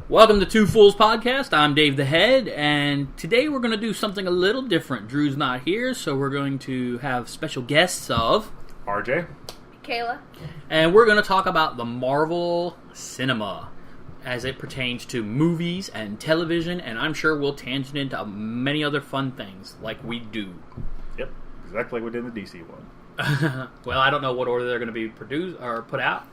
Welcome to Two Fools Podcast. I'm Dave the Head, and today we're going to do something a little different. Drew's not here, so we're going to have special guests of... RJ. Kayla. And we're going to talk about the Marvel cinema as it pertains to movies and television, and I'm sure we'll tangent into many other fun things like we do. Yep, exactly like we did in the DC one. Well, I don't know what order they're going to be produced or put out.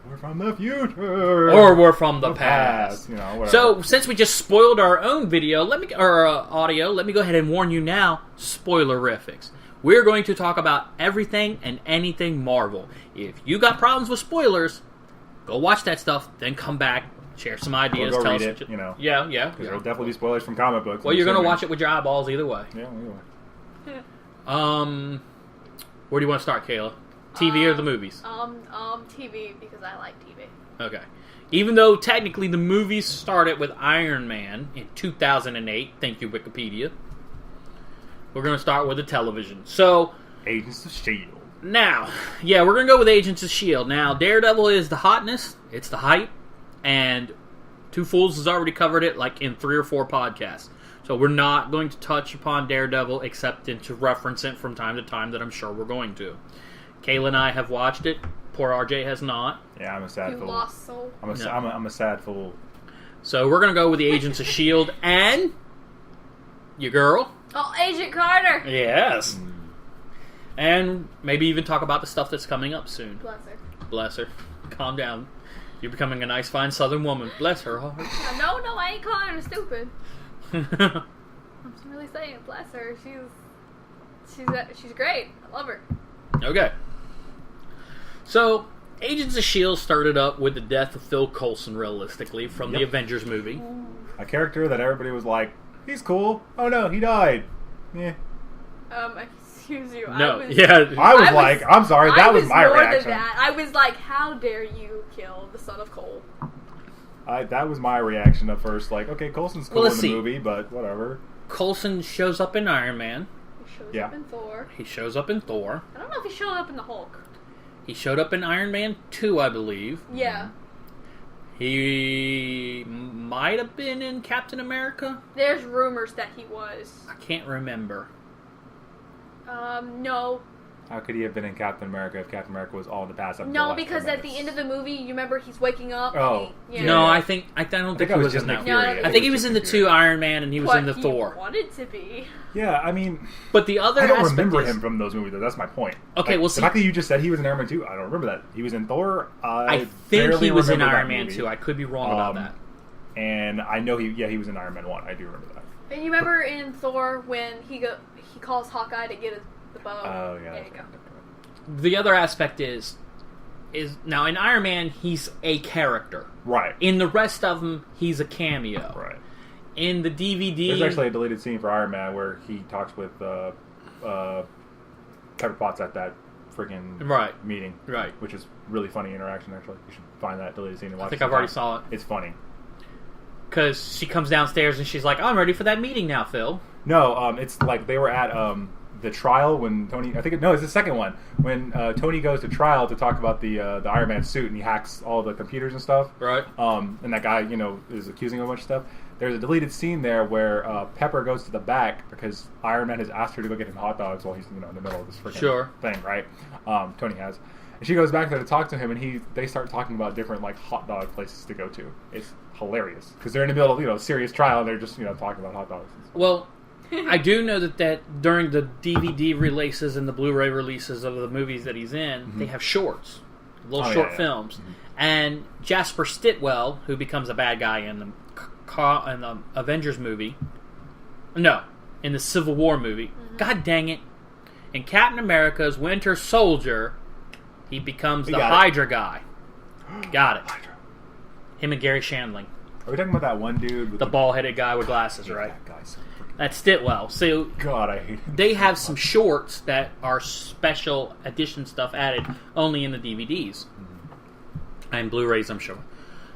We're from the future. Or we're from the past. You know, whatever. So, since we just spoiled our own video, audio, let me go ahead and warn you now, spoilerifics. We're going to talk about everything and anything Marvel. If you got problems with spoilers, go watch that stuff, then come back, share some ideas, go tell read us. it, you know. Yeah. There'll definitely be spoilers from comic books. Well, you're going to watch it with your eyeballs either way. Yeah, either way. Where do you want to start, Kayla? TV or the movies? TV, because I like TV. Okay. Even though technically the movies started with Iron Man in 2008, thank you Wikipedia, we're going to start with the television. So, Agents of S.H.I.E.L.D. Now, we're going to go with Agents of S.H.I.E.L.D. Now, Daredevil is the hotness, it's the hype, and Two Fools has already covered it like in 3 or 4 podcasts. So we're not going to touch upon Daredevil except to reference it from time to time that I'm sure we're going to. Kayla and I have watched it. Poor RJ has not. Yeah, I'm a sad fool. You lost soul. I'm a sad fool. So we're going to go with the Agents of S.H.I.E.L.D. and your girl. Oh, Agent Carter! Yes. And maybe even talk about the stuff that's coming up soon. Bless her. Bless her. Calm down. You're becoming a nice, fine Southern woman. Bless her heart. No, I ain't calling her stupid. I'm really saying, bless her. She's great. I love her. Okay. So, Agents of S.H.I.E.L.D. started up with the death of Phil Coulson, realistically, from the Avengers movie. A character that everybody was like, he's cool. Oh no, he died. Yeah. Excuse you. No, I was like, I'm sorry, that was my reaction. Than that. I was like, how dare you kill the son of Cole? That was my reaction at first. Like, okay, Coulson's cool in the movie, but whatever. Coulson shows up in Iron Man. He shows up in Thor. He shows up in Thor. I don't know if he showed up in the Hulk. He showed up in Iron Man 2, I believe. Yeah. He might have been in Captain America. There's rumors that he was. I can't remember. No. How could he have been in Captain America if Captain America was all in the past? No, because at the end of the movie, you remember he's waking up. Oh. No, I don't think he was in that. I think he was in the 2 Iron Man and he was in the Thor. He wanted to be. Yeah, I mean, but the other I don't remember him from those movies, though. That's my point. Okay, like, well, the fact that you just said he was in Iron Man 2, I don't remember that. He was in Thor. I think he was in Iron Man 2. I could be wrong about that. And I know he was in Iron Man 1. I do remember that. And you remember in Thor when he calls Hawkeye to get the bow. Oh yeah. There you go. The other aspect is now in Iron Man he's a character. Right. In the rest of them he's a cameo. Right. In the DVD, there's actually a deleted scene for Iron Man where he talks with Pepper Potts at that freaking meeting. Right. Which is really funny interaction. Actually, you should find that deleted scene and watch. I think I've already saw it. It's funny. Because she comes downstairs and she's like, "I'm ready for that meeting now, Phil." No, it's like they were at the trial when Tony. It's the second one when Tony goes to trial to talk about the Iron Man suit and he hacks all the computers and stuff. Right. And that guy, is accusing him of a bunch of stuff. There's a deleted scene there where Pepper goes to the back because Iron Man has asked her to go get him hot dogs while he's in the middle of this freaking thing, right? Tony has. And she goes back there to talk to him, and they start talking about different hot dog places to go to. It's hilarious because they're in the middle of serious trial and they're just talking about hot dogs. Well, I do know that during the DVD releases and the Blu-ray releases of the movies that he's in, they have shorts, little short films, and Jasper Stitwell, who becomes a bad guy in the Avengers movie, in the Civil War movie. God dang it! In Captain America's Winter Soldier, he becomes the Hydra guy. Got it. Hydra. Him and Gary Shandling. Are we talking about that one dude with the bald-headed guy with glasses, right? That guy's That's Stitwell. So God, I hate him. They have some shorts that are special edition stuff added only in the DVDs and Blu-rays, I'm sure.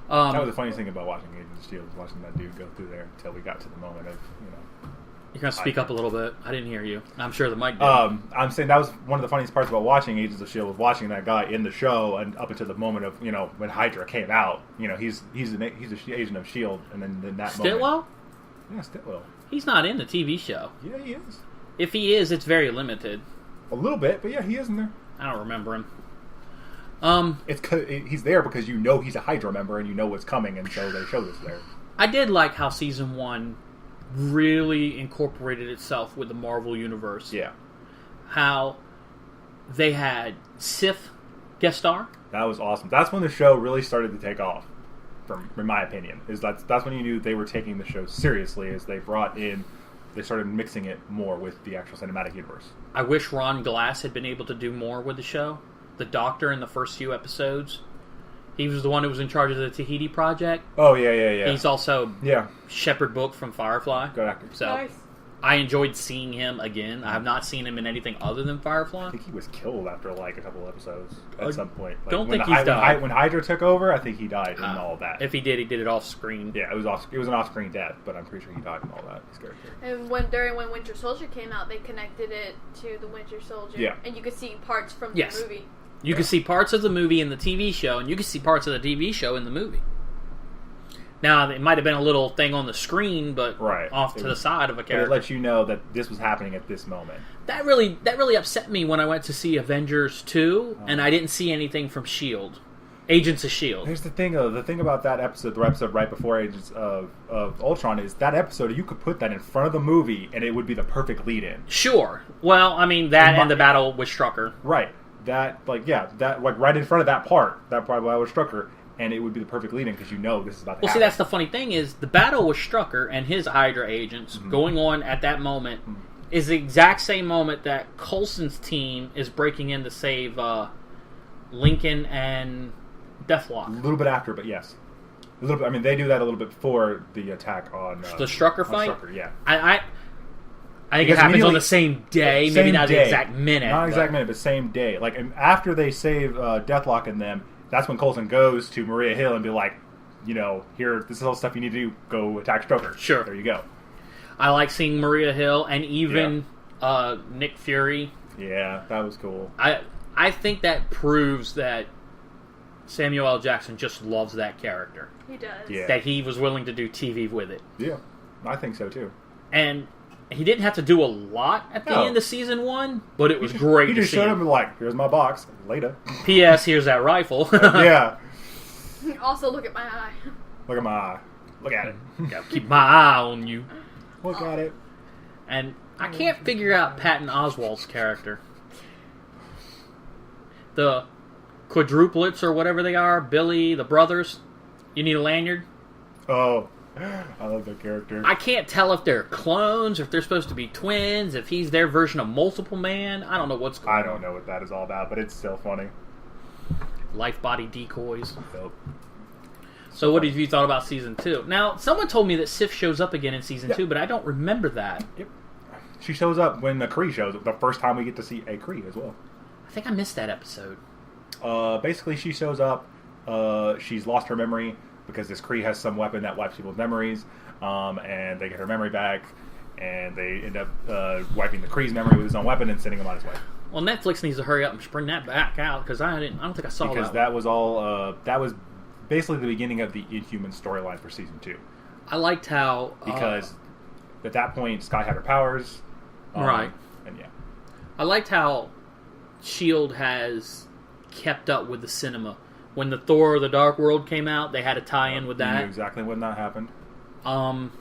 That was the funniest thing about watching Agents of S.H.I.E.L.D. was watching that dude go through there until we got to the moment of You're going to speak up a little bit. I didn't hear you. I'm sure the mic did. I'm saying that was one of the funniest parts about watching Agents of S.H.I.E.L.D. was watching that guy in the show and up until the moment of, when Hydra came out. He's an agent of S.H.I.E.L.D. and then in that Stitwell? moment... Yeah, Stitwell. He's not in the TV show. Yeah, he is. If he is, it's very limited. A little bit, but yeah, he is in there. I don't remember him. He's there because he's a Hydra member and you know what's coming, and so they show this there. I did like how season 1 really incorporated itself with the Marvel Universe. Yeah. How they had Sif guest star. That was awesome. That's when the show really started to take off, in my opinion. That's when you knew they were taking the show seriously, as they started mixing it more with the actual cinematic universe. I wish Ron Glass had been able to do more with the show. The Doctor in the first few episodes. He was the one who was in charge of the Tahiti Project. Oh, yeah. He's also Shepard Book from Firefly. Good actor. So nice. I enjoyed seeing him again. I have not seen him in anything other than Firefly. I think he was killed after a couple of episodes at some point. Don't think he's died. When Hydra took over, I think he died in all of that. If he did it off screen. Yeah, it was an off-screen death, but I'm pretty sure he died in all that. His character. And when Winter Soldier came out, they connected it to the Winter Soldier. Yeah. And you could see parts from the movie. You can see parts of the movie in the TV show, and you can see parts of the TV show in the movie. Now, it might have been a little thing on the screen, but off to the side of a character. It lets you know that this was happening at this moment. That really upset me when I went to see Avengers 2, and I didn't see anything from S.H.I.E.L.D. Agents of S.H.I.E.L.D. Here's the thing, though. The thing about that episode, the episode right before Agents of Ultron, is that episode, you could put that in front of the movie, and it would be the perfect lead-in. Sure. Well, I mean, and the battle with Strucker. Right. Right in front of that part where with Strucker, and it would be the perfect lead-in because this is about to happen. Well, see, that's the funny thing is the battle with Strucker and his Hydra agents going on at that moment is the exact same moment that Coulson's team is breaking in to save Lincoln and Deathlock. A little bit after, but yes. A little bit. I mean, they do that a little bit before the attack on the Strucker fight. Strucker, yeah. I think it happens on the same day, maybe not the exact minute. Not exact minute, but same day. After they save Deathlock and them, that's when Coulson goes to Maria Hill and be like, here, this is all stuff you need to do. Go attack Strucker. Sure. There you go. I like seeing Maria Hill and even Nick Fury. Yeah, that was cool. I think that proves that Samuel L. Jackson just loves that character. He does. Yeah. That he was willing to do TV with it. Yeah, I think so too. And he didn't have to do a lot at the end of season 1, but it was great to see. He just showed him here's my box. Later. P.S. Here's that rifle. Yeah. Also, look at my eye. Look at my eye. Look at it. Gotta keep my eye on you. Look at it. And I can't figure out Patton Oswalt's character. The quadruplets or whatever they are, Billy, the brothers. You need a lanyard? Oh. I love that character. I can't tell if they're clones, or if they're supposed to be twins, if he's their version of Multiple Man. I don't know what's going on. I don't know what that is all about, but it's still funny. Life body decoys. Yep. So what have you thought about Season 2? Now, someone told me that Sif shows up again in Season 2, but I don't remember that. Yep. She shows up when the Kree shows up. The first time we get to see a Kree as well. I think I missed that episode. Basically, she shows up. She's lost her memory because this Kree has some weapon that wipes people's memories, and they get her memory back, and they end up wiping the Kree's memory with his own weapon and sending him on his way. Well, Netflix needs to hurry up and bring that back out because I don't think I saw that. Because that was all. That was basically the beginning of the Inhuman storyline for Season 2. I liked how because at that point Skye had her powers, right? And yeah, I liked how S.H.I.E.L.D. has kept up with the cinema. When the Thor: The Dark World came out, they had a tie-in with that. You knew exactly when that happened. I'm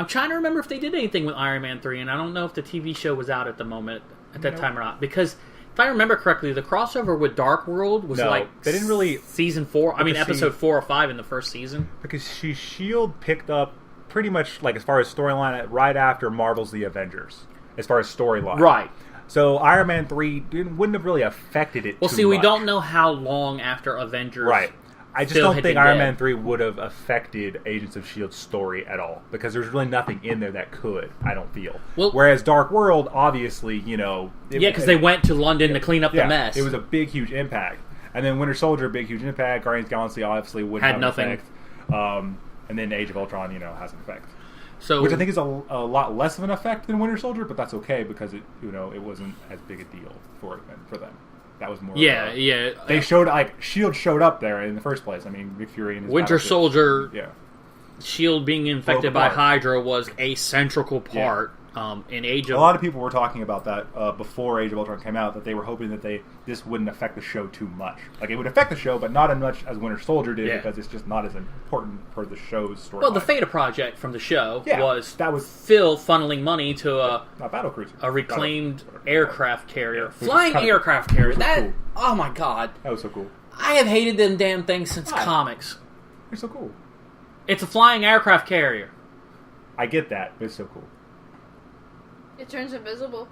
trying to remember if they did anything with Iron Man 3, and I don't know if the TV show was out at the moment, at that time or not. Because if I remember correctly, the crossover with Dark World was they didn't really Season 4. I mean, episode 4 or 5 in the first season. Because S.H.I.E.L.D. picked up pretty much, as far as storyline, right after Marvel's The Avengers. As far as storyline. Right. So Iron Man 3 wouldn't have really affected it too much. We don't know how long after Avengers. Right. I just don't think Iron Man 3 would have affected Agents of S.H.I.E.L.D's story at all. Because there's really nothing in there that could, I don't feel. Well, whereas Dark World, obviously, because they went to London to clean up the mess. It was a big, huge impact. And then Winter Soldier, big, huge impact. Guardians of the Galaxy obviously wouldn't have nothing. An effect. And then Age of Ultron, has an effect. So, which I think is a lot less of an effect than Winter Soldier, but that's okay because it wasn't as big a deal for them. That was more. Yeah. They showed Shield showed up there in the first place. I mean, Nick Fury and his Winter Soldier. Yeah. Shield being infected by Hydra was a central part in Age of... A lot of people were talking about that before Age of Ultron came out, that they were hoping that this wouldn't affect the show too much. Like, it would affect the show, but not as much as Winter Soldier did, because it's just not as important for the show's story. Well, the Theta Project from the show was Phil funneling money to a battlecruiser, a reclaimed aircraft carrier. Flying aircraft carrier. Cool. Oh my god. That was so cool. I have hated them damn things since comics. They're so cool. It's a flying aircraft carrier. I get that. It's so cool. It turns invisible.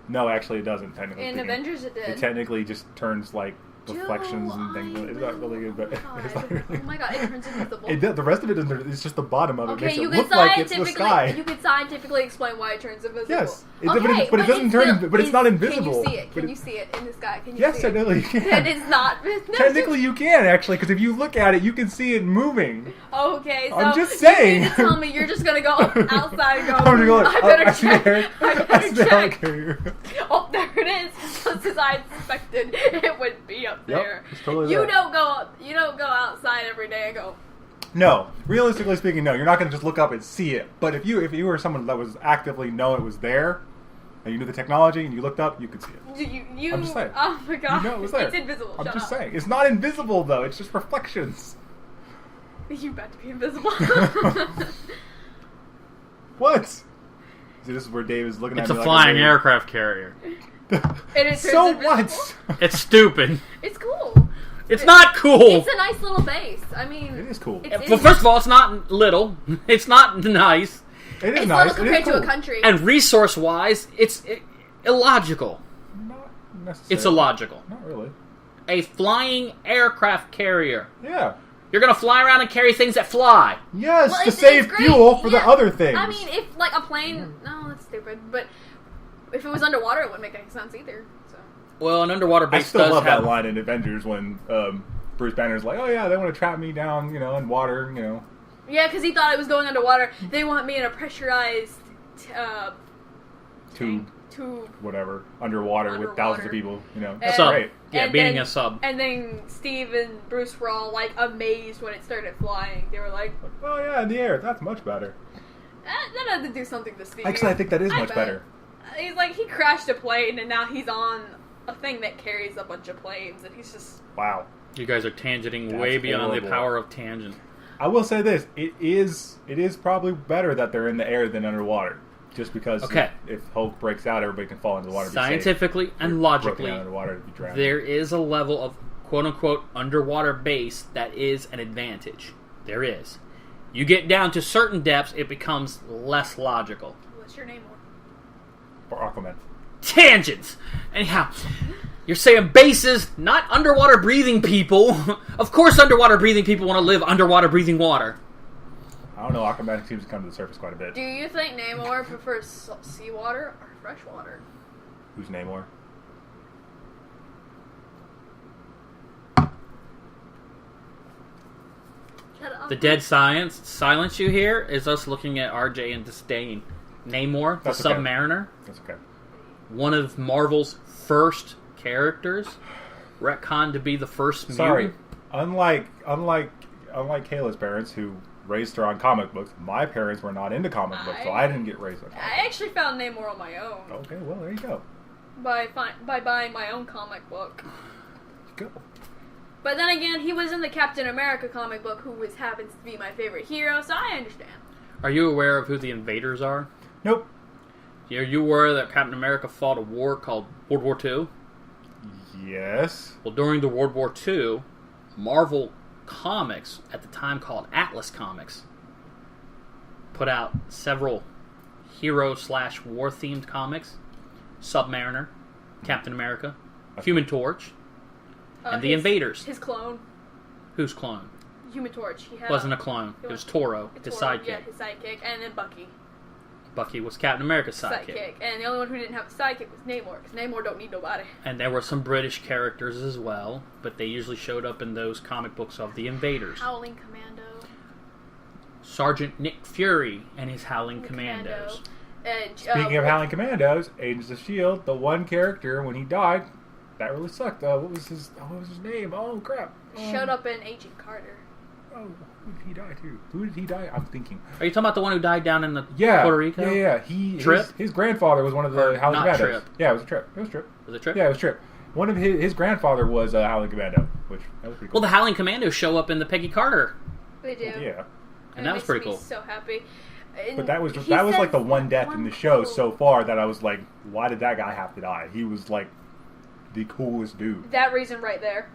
No, actually, it doesn't. Technically, in Avengers, it did. It technically just turns like reflections and things. It's not really good, but it's not really. Oh my god, it turns invisible. The rest of it doesn't. It's just the bottom of it. Okay, Makes it look like it's the sky. You could scientifically explain why it turns invisible. Yes, but it doesn't turn. But it's not invisible. Can you see it? Can you see it in the sky? Can you yes, see it? technically you can. And it's not. Technically, you can actually, because if you look at it, you can see it moving. Okay, so I'm just saying. You mean to tell me you're just gonna go outside and go. I'm gonna go. I better check. I see the helicarrier. Oh, there it is. Just as I expected, it would be up there. It's totally You don't go outside every day and go. No, realistically speaking, no. You're not going to just look up and see it. But if you were someone that was actively know it was there, and you knew the technology, and you looked up, you could see it. You I'm just saying. Oh my god! You know it was there. It's invisible. I'm just saying. It's not invisible though. It's just reflections. You about to be invisible. What? See, this is where Dave is looking at me. It's a flying aircraft carrier. So what? It's stupid. It's cool. It's not cool. It's a nice little base. I mean, it is cool. Well, first of all, it's not little. It's not nice. It is it's nice. little compared cool. to a country. And resource-wise, it's illogical. Not necessarily. It's illogical. Not really. A flying aircraft carrier. Yeah. You're gonna fly around and carry things that fly. Yes, to save fuel for the other things. I mean, if like a plane, no, that's stupid. But if it was underwater, it wouldn't make any sense either. So. Well, an underwater base I still does love have that line in Avengers when Bruce Banner's like, "Oh yeah, they want to trap me down, in water, Yeah, because he thought it was going underwater. They want me in a pressurized tube, whatever, underwater with thousands of people. That's great. Yeah, beating a sub. And then Steve and Bruce were all like amazed when it started flying. They were like, "Oh yeah, in the air, that's much better." That had to do something to Steve. Actually, I think that is much better. He's like, he crashed a plane and now he's on a thing that carries a bunch of planes, and he's just wow. You guys are tangenting way beyond the power of tangent. I will say this: it is probably better that they're in the air than underwater. Just because if Hulk breaks out, everybody can fall into the water. Scientifically and logically, there is a level of quote-unquote underwater base that is an advantage. There is. You get down to certain depths, it becomes less logical. What's your name? For Aquaman. Tangents! Anyhow, you're saying bases, not underwater breathing people. Of course underwater breathing people want to live underwater breathing water. I don't know, Aquaman seems to come to the surface quite a bit. Do you think Namor prefers seawater or fresh water? Who's Namor? The dead silence you hear is us looking at RJ in disdain. Namor, the Submariner. That's okay. One of Marvel's first characters. Retconned to be the first mutant. Sorry. Unlike Kayla's parents, who raised her on comic books, my parents were not into comic books, so I didn't get raised on comic books. I actually found Namor on my own. Okay, well, there you go. By buying my own comic book. Go. But then again, he was in the Captain America comic book, who happens to be my favorite hero, so I understand. Are you aware of who the invaders are? Nope. Are you aware that Captain America fought a war called World War II? Yes. Well, during the World War II, Marvel Comics, at the time called Atlas Comics, put out several hero/war-themed comics. Submariner, Captain America, Human Torch, and the Invaders. His clone. Whose clone? Human Torch. He wasn't a clone. It was Toro, his sidekick. Yeah, his sidekick. And then Bucky. Bucky was Captain America's sidekick. And the only one who didn't have a sidekick was Namor, because Namor don't need nobody. And there were some British characters as well, but they usually showed up in those comic books of the Invaders. Howling Commando. Sergeant Nick Fury and his Howling Commandos. And, Speaking of Howling Commandos, Agents of S.H.I.E.L.D., the one character, when he died, that really sucked. What was his name? Oh, crap. Showed up in Agent Carter. Oh, who did he die to? Who did he die? I'm thinking. Are you talking about the one who died down in Puerto Rico? Yeah. His grandfather was one of the Howling Commandos. Trip. Yeah, it was a Trip. Was it Trip? Yeah, it was Trip. One of his grandfather was a Howling Commando, which that was pretty cool. Well, the Howling Commandos show up in the Peggy Carter. They do. Yeah. And that was pretty cool. So happy. And but that was like the one death in the show so far that I was like, why did that guy have to die? He was like the coolest dude. That reason right there.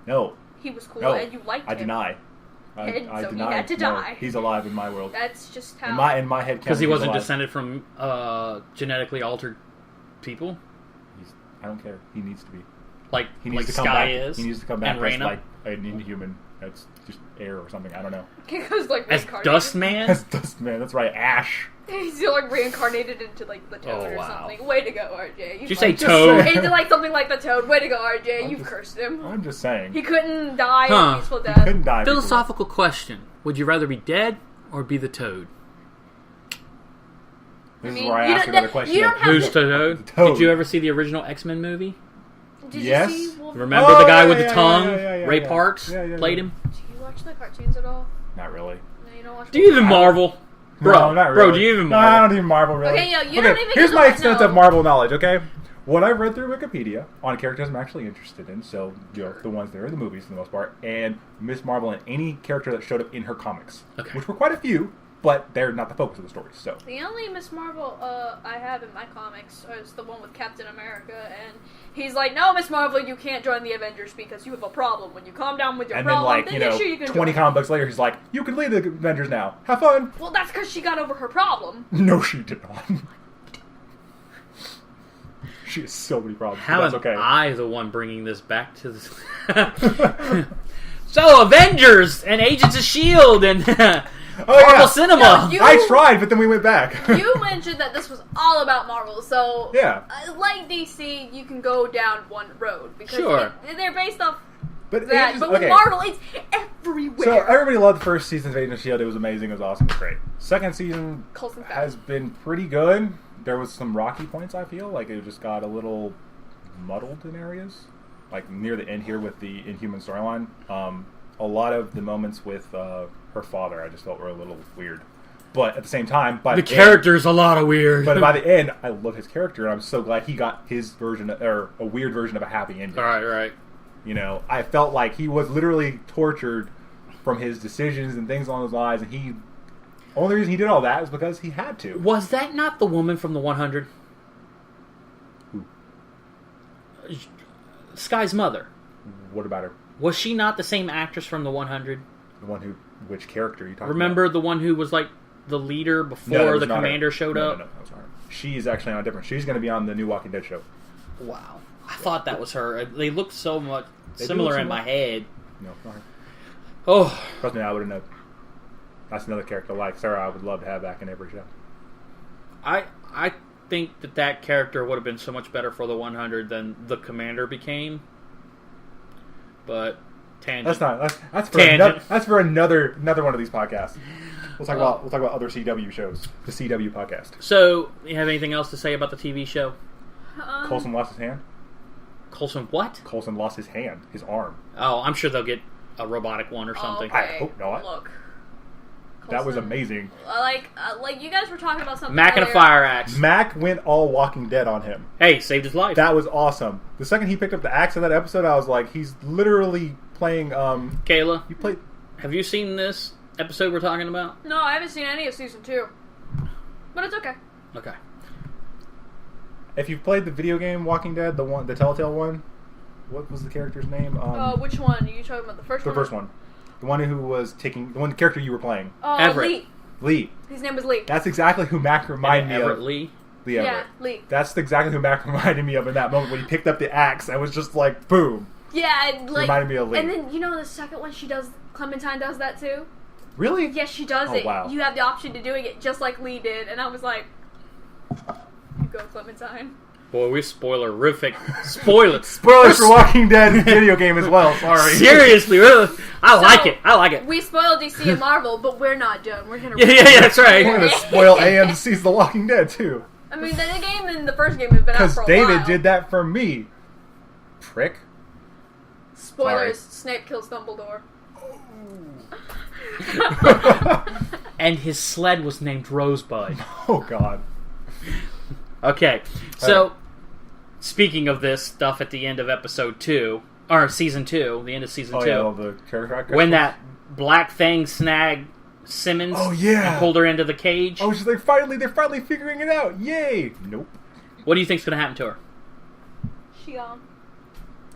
No. He was cool, no, and you liked him. I deny. I so deny. he had to die. No, he's alive in my world. That's just how. In my head, because he wasn't descended from genetically altered people. I don't care. He needs to be. Like he needs to come Sky back. is. He needs to come back and as like an inhuman. That's just air or something. I don't know. Because like as Dust Man. As Dust Man. That's right. Ash. He's like reincarnated into like the Toad or something. Way to go, RJ. Did you say Toad? Into like something like the Toad. Way to go, RJ. You've cursed him. I'm just saying. He couldn't die a peaceful death. He couldn't die. Philosophical question: would you rather be dead or be the Toad? This is where I ask another question. Who's Toad? Did you ever see the original X-Men movie? Did yes. You see Remember the guy with the tongue? Ray Parks played him. Do you watch the cartoons at all? Not really. No, you don't watch. Do you even Marvel? Bro, no, not really. Bro, do you even Marvel? No, I don't even Marvel really. Okay, you don't even. Here's my extent of Marvel knowledge. Okay, what I've read through Wikipedia on characters I'm actually interested in. So the ones that are in the movies for the most part, and Miss Marvel and any character that showed up in her comics, which were quite a few. But they're not the focus of the story. So the only Miss Marvel I have in my comics is the one with Captain America, and he's like, "No, Miss Marvel, you can't join the Avengers because you have a problem. When you calm down with your problem, then you can 20 comic books later, he's like, "You can lead the Avengers now. Have fun." Well, that's because she got over her problem. No, she did not. She has so many problems. How that's am okay. I the one bringing this back to this? So Avengers and Agents of S.H.I.E.L.D. and. Marvel Cinema! No, I tried, but then we went back. You mentioned that this was all about Marvel, so... Yeah. Like DC, you can go down one road. Because they're based off but that. But with Marvel, it's everywhere. So, everybody loved the first season of Agents of S.H.I.E.L.D. It was amazing. It was awesome. It was great. Second season has been pretty good. There was some rocky points, I feel. Like, it just got a little muddled in areas. Like, near the end here with the Inhuman storyline. A lot of the moments with... her father, I just felt were a little weird, but at the same time, by the character's a lot of weird. But by the end, I love his character, and I'm so glad he got his version, or a weird version of a happy ending. Right. You know, I felt like he was literally tortured from his decisions and things along those lines, and the only reason he did all that is because he had to. Was that not the woman from the 100? Who? Sky's mother. What about her? Was she not the same actress from the 100? The one who. Which character are you talking Remember about? the one who was like the leader before the commander showed up? No, that was her. She's actually on a different. She's going to be on the new Walking Dead show. Wow, I thought that was her. They look so much similar in my head. No, it's not her. Oh, trust me, I wouldn't know. That's another character like Sarah. I would love to have back in every show. I think that character would have been so much better for the 100 than the commander became. But. Tangent. That's for another one of these podcasts. We'll talk about other CW shows. The CW podcast. So, you have anything else to say about the TV show? Coulson lost his hand. Coulson what? Coulson lost his hand, his arm. Oh, I'm sure they'll get a robotic one or something. Okay. I hope not. Look, Coulson, that was amazing. Like you guys were talking about something. Mac and a fire axe. Mac went all Walking Dead on him. Hey, saved his life. That was awesome. The second he picked up the axe in that episode, I was like, he's literally playing. Kayla, you played. Have you seen this episode we're talking about? No, I haven't seen any of season 2, but it's okay. Okay. If you've played the video game Walking Dead, the Telltale one, what was the character's name? Which one? Are you talking about the first one? The first one. The one who was taking... The character you were playing. Everett. Lee. His name was Lee. That's exactly who Mac reminded me of. Everett Lee? Lee Everett. Yeah, Lee. That's exactly who Mac reminded me of in that moment when he picked up the axe. I was just like, boom. Yeah, and like... Reminded me of Lee. And then, the second one Clementine does that too? Really? Yes, she does it. Wow. You have the option to doing it just like Lee did, and I was like, you go, Clementine. Boy, we spoilerific. Spoilers for Walking Dead video game as well. Sorry. Seriously, really? I like it. We spoiled DC and Marvel, but we're not done. We're gonna. Yeah, that's right. We're gonna spoil AMC's The Walking Dead too. I mean, the game and the first game have been out for a while. Because David did that for me. Prick. Spoilers: Snape kills Dumbledore. And his sled was named Rosebud. Oh God. Okay, so speaking of this stuff at the end of episode 2 or season 2, the end of season 2, yeah, the character when that black thing snagged Simmons, and pulled her into the cage. Oh, they're finally figuring it out! Yay! Nope. What do you think's going to happen to her?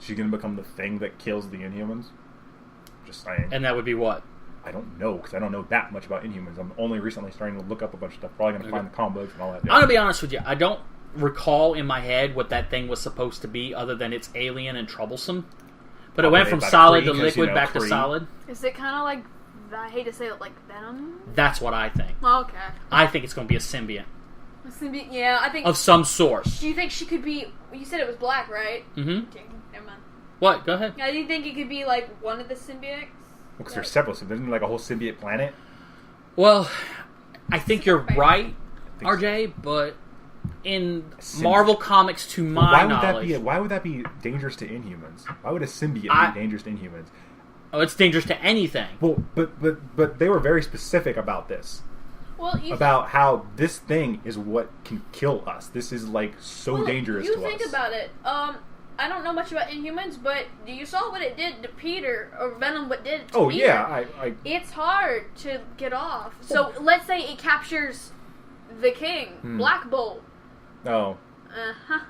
She's going to become the thing that kills the Inhumans. Just saying. And that would be what? I don't know, because I don't know that much about Inhumans. I'm only recently starting to look up a bunch of stuff. Probably going to find the comic books and all that. I'm going to be honest with you. I don't recall in my head what that thing was supposed to be, other than it's alien and troublesome. But it went from solid to liquid back to solid. Is it kind of like, I hate to say it, like Venom? That's what I think. Okay. I think it's going to be a symbiote. Yeah, I think... Of some sort. Do you think she could be... You said it was black, right? Mm-hmm. Okay, never mind. What? Go ahead. Do you think it could be, like, one of the symbiotes? Because there's several symbiotes. Isn't there like a whole symbiote planet? Well, I think you're right, RJ, but in Marvel Comics, to my knowledge... Why would that be dangerous to Inhumans? Why would a symbiote be dangerous to Inhumans? Oh, it's dangerous to anything. Well, but they were very specific about this. Well, about how this thing is what can kill us. This is like so dangerous to us. You think about it. I don't know much about Inhumans, but you saw what it did to Peter, or Venom what did to Peter. Oh yeah, It's hard to get off. So let's say it captures the King, Black Bolt. Oh. Uh-huh.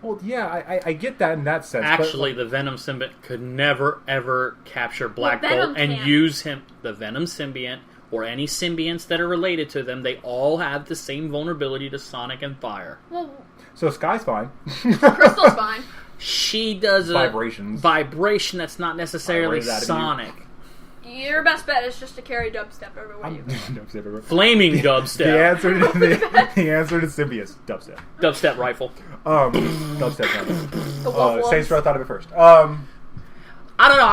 Well, yeah, I get that in that sense. Actually, the Venom symbiote could never, ever capture Black Bolt and use him. The Venom symbiote, or any symbionts that are related to them, they all have the same vulnerability to sonic and fire. Well, so Sky's fine. Crystal's fine. She does a vibration that's not necessarily sonic. Your best bet is just to carry dubstep everywhere you go. Flaming dubstep. The answer to symbiotes, dubstep. Dubstep rifle. Dubstep. Saints Row thought of it first. I don't know.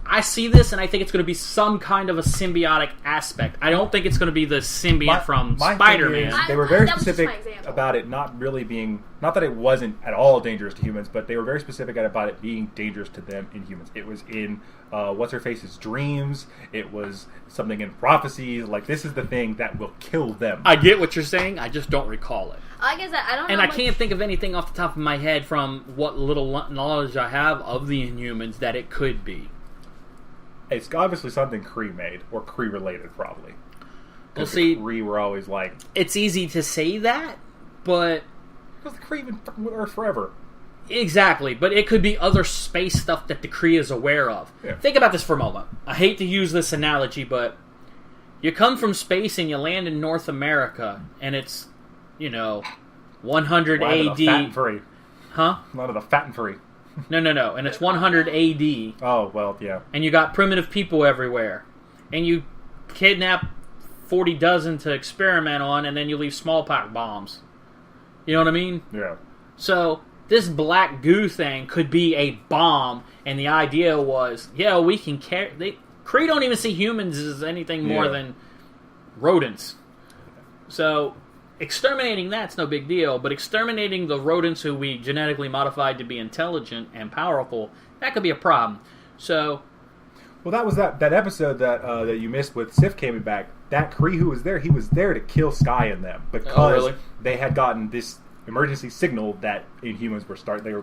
I see this, and I think it's going to be some kind of a symbiotic aspect. I don't think it's going to be the symbiote from Spider-Man. They were very specific about it not really being... Not that it wasn't at all dangerous to humans, but they were very specific about it being dangerous to them in humans. It was in What's-Her-Face's dreams. It was something in prophecies. Like, this is the thing that will kill them. I get what you're saying. I just don't recall it. I guess I don't know. And I can't think of anything off the top of my head from what little knowledge I have of the Inhumans that it could be. It's obviously something Kree made, or Kree related, probably. Well, see, the Kree were always like... It's easy to say that, but... Because the Kree have been with Earth forever. Exactly, but it could be other space stuff that the Kree is aware of. Yeah. Think about this for a moment. I hate to use this analogy, but you come from space and you land in North America, and it's... 100 AD. Fat and free. Huh? A lot of the fat and free. No. And it's 100 AD. Oh, well, yeah. And you got primitive people everywhere. And you kidnap 40 dozen to experiment on, and then you leave smallpox bombs. You know what I mean? Yeah. So, this black goo thing could be a bomb, and the idea was, we can carry... Kree don't even see humans as anything more than rodents. So... Exterminating that's no big deal, but exterminating the rodents who we genetically modified to be intelligent and powerful, that could be a problem. So, well, that was that episode that you missed with Sif coming back. That Kree who was there, he was there to kill Sky and them because they had gotten this emergency signal that Inhumans were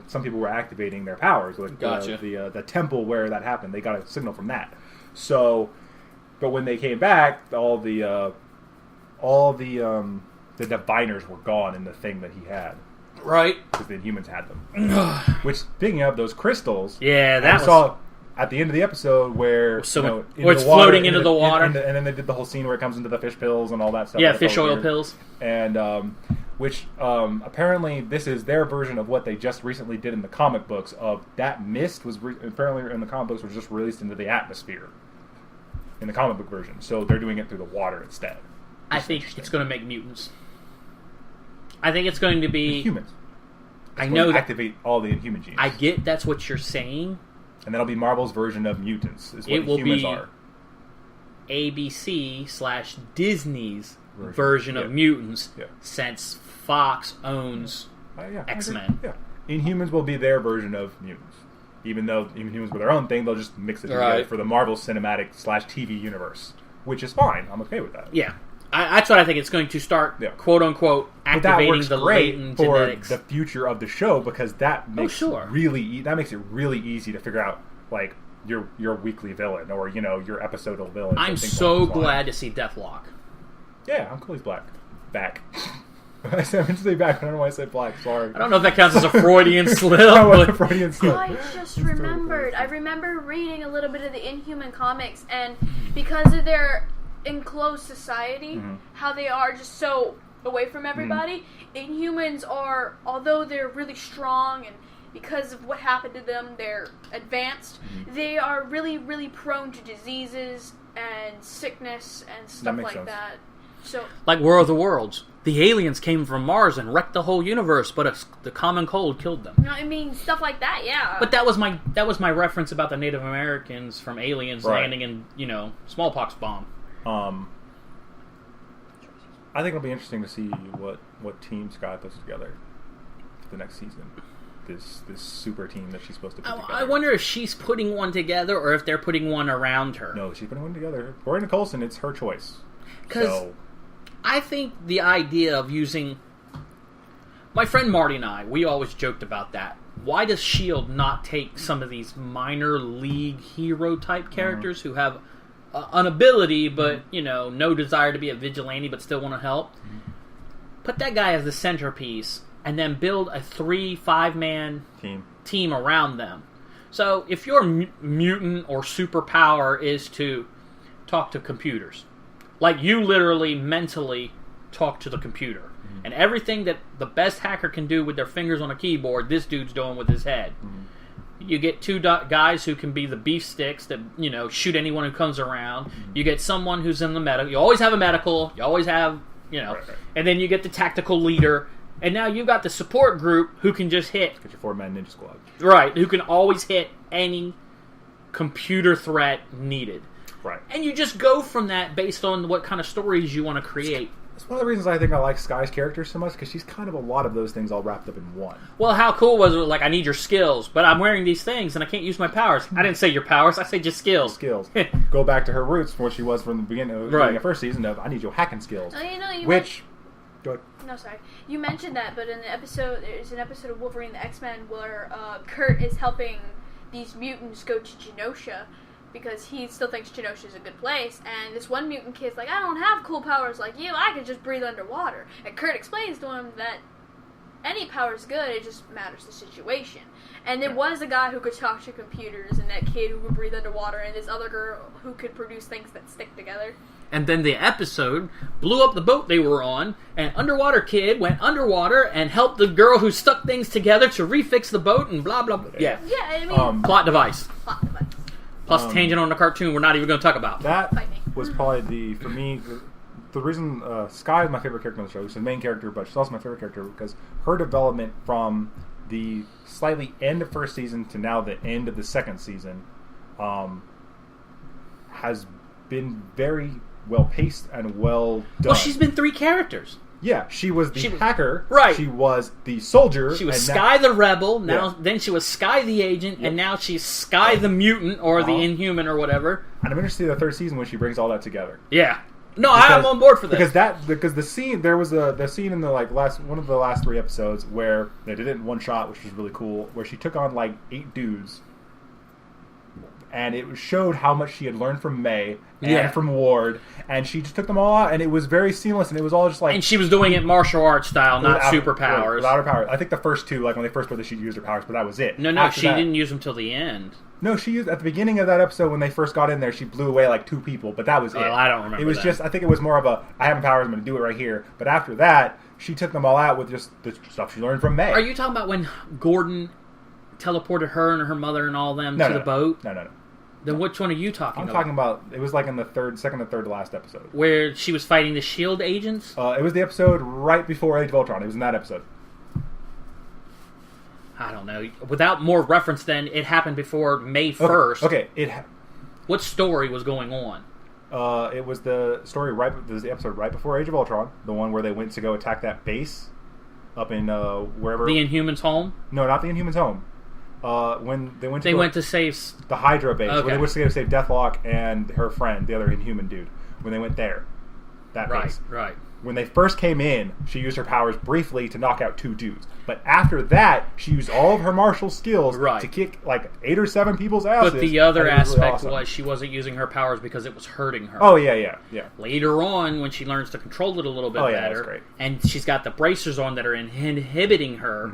some people were activating their powers. Like, gotcha. The temple where that happened, they got a signal from that. So, but when they came back, all the diviners were gone in the thing that he had. Right. Because the Inhumans had them. Which, speaking of those crystals... Yeah, that saw at the end of the episode where... it's floating into the water. And then they did the whole scene where it comes into the fish pills and all that stuff. Yeah, fish oil pills. And, apparently this is their version of what they just recently did in the comic books of that mist was... apparently in the comic books was just released into the atmosphere. In the comic book version. So they're doing it through the water instead. I think it's going to make mutants. I think it's going to be... humans. I know that, activate all the Inhuman genes. I get that's what you're saying. And that'll be Marvel's version of mutants, is what it will humans be are. ABC/Disney's version of mutants, since Fox owns X-Men. Yeah. Inhumans will be their version of mutants. Even though Inhumans were their own thing, they'll just mix it together for the Marvel Cinematic/TV universe, which is fine. I'm okay with that. Yeah. That's what I think. It's going to start, quote unquote, activating the latent genetics for the future of the show, because that makes that makes it really easy to figure out, like, your weekly villain, or your episodal villain. I'm so glad to see Deathlock. Yeah, I'm cool. He's back. I said to say back, but I don't know why I said black. Sorry. I don't know if that counts as a Freudian slip. Freudian slip. I just remembered. I remember reading a little bit of the Inhuman comics, and because of their enclosed society, how they are just so away from everybody, Inhumans are, although they're really strong and because of what happened to them, they're advanced, they are really, really prone to diseases and sickness and stuff like that. So, like War of the Worlds. The aliens came from Mars and wrecked the whole universe, but the common cold killed them. I mean, stuff like that, yeah. But that was my reference about the Native Americans from Aliens landing in, smallpox bomb. I think it'll be interesting to see what team Sky puts together for the next season. This super team that she's supposed to put together. I wonder if she's putting one together or if they're putting one around her. No, she's putting one together. According to Coulson, it's her choice. Because I think the idea of using... My friend Marty and I, we always joked about that. Why does S.H.I.E.L.D. not take some of these minor league hero-type characters who have an ability, but, no desire to be a vigilante, but still want to help? Put that guy as the centerpiece, and then build a 3-5-man team around them. So, if your mutant or superpower is to talk to computers, like you literally mentally talk to the computer, and everything that the best hacker can do with their fingers on a keyboard, this dude's doing with his head. You get two guys who can be the beef sticks that, shoot anyone who comes around. You get someone who's in the medical. You always have a medical. You always have, and then you get the tactical leader. And now you've got the support group who can just hit. Get your 4-man ninja squad. Right, who can always hit any computer threat needed. Right. And you just go from that based on what kind of stories you want to create. That's one of the reasons I think I like Sky's character so much, because she's kind of a lot of those things all wrapped up in one. Well, how cool was it? Like, I need your skills, but I'm wearing these things and I can't use my powers. I didn't say your powers, I say just skills. Skills. Go back to her roots from what she was from the beginning of the first season of, I need your hacking skills. Oh, which... Go ahead. No, sorry. You mentioned that, but in the episode, there's an episode of Wolverine the X-Men where Kurt is helping these mutants go to Genosha because he still thinks Genosha is a good place, and this one mutant kid's like, I don't have cool powers like you, I can just breathe underwater. And Kurt explains to him that any power is good, it just matters the situation. And there was a guy who could talk to computers, and that kid who could breathe underwater, and this other girl who could produce things that stick together. And then the episode blew up the boat they were on, and Underwater Kid went underwater and helped the girl who stuck things together to refix the boat and blah, blah, blah. Yeah, I mean... plot device. Plot device. Plus tangent on the cartoon we're not even going to talk about. That was probably for me, the reason Sky is my favorite character on the show. She's the main character, but she's also my favorite character because her development from the slightly end of first season to now the end of the second season has been very well paced and well done. Well, she's been 3 characters. Yeah, she was the hacker. Right. She was the soldier. She was Sky the rebel. Then she was Sky the agent, and now she's Sky the mutant or the Inhuman or whatever. And I'm interested in the third season when she brings all that together. Yeah. No, I'm on board for this. Because the scene there was the scene in the one of the last 3 episodes where they did it in one shot, which was really cool, where she took on 8 dudes. And it showed how much she had learned from May and from Ward, and she just took them all out, and it was very seamless, and it was all just And she was doing it martial arts style, not superpowers. Without her powers. I think the first 2, when they first put she used her powers, but that was it. No, after she didn't use them till the end. No, she used at the beginning of that episode when they first got in there. She blew away 2 people, but that was it. I don't remember. It was just. I think it was more of a I have powers. I'm going to do it right here. But after that, she took them all out with just the stuff she learned from May. Are you talking about when Gordon teleported her and her mother and all them to the boat? No. Then which one are you talking about? I'm talking about, it was in the second or third to last episode. Where she was fighting the S.H.I.E.L.D. agents? It was the episode right before Age of Ultron. It was in that episode. I don't know. Without more reference, then it happened before May 1st. Okay. What story was going on? It was the story the episode right before Age of Ultron, the one where they went to go attack that base up in wherever. The Inhumans' home? No, not the Inhumans' home. When they went to save the Hydra base. Okay. When they went to go save Deathlock and her friend, the other Inhuman dude. When they went there, that base. Right. When they first came in, she used her powers briefly to knock out 2 dudes. But after that, she used all of her martial skills to kick like 8 or 7 people's asses. But the other aspect was she wasn't using her powers because it was hurting her. Oh, yeah. Later on, when she learns to control it a little bit better, that's great. And she's got the bracers on that are inhibiting her,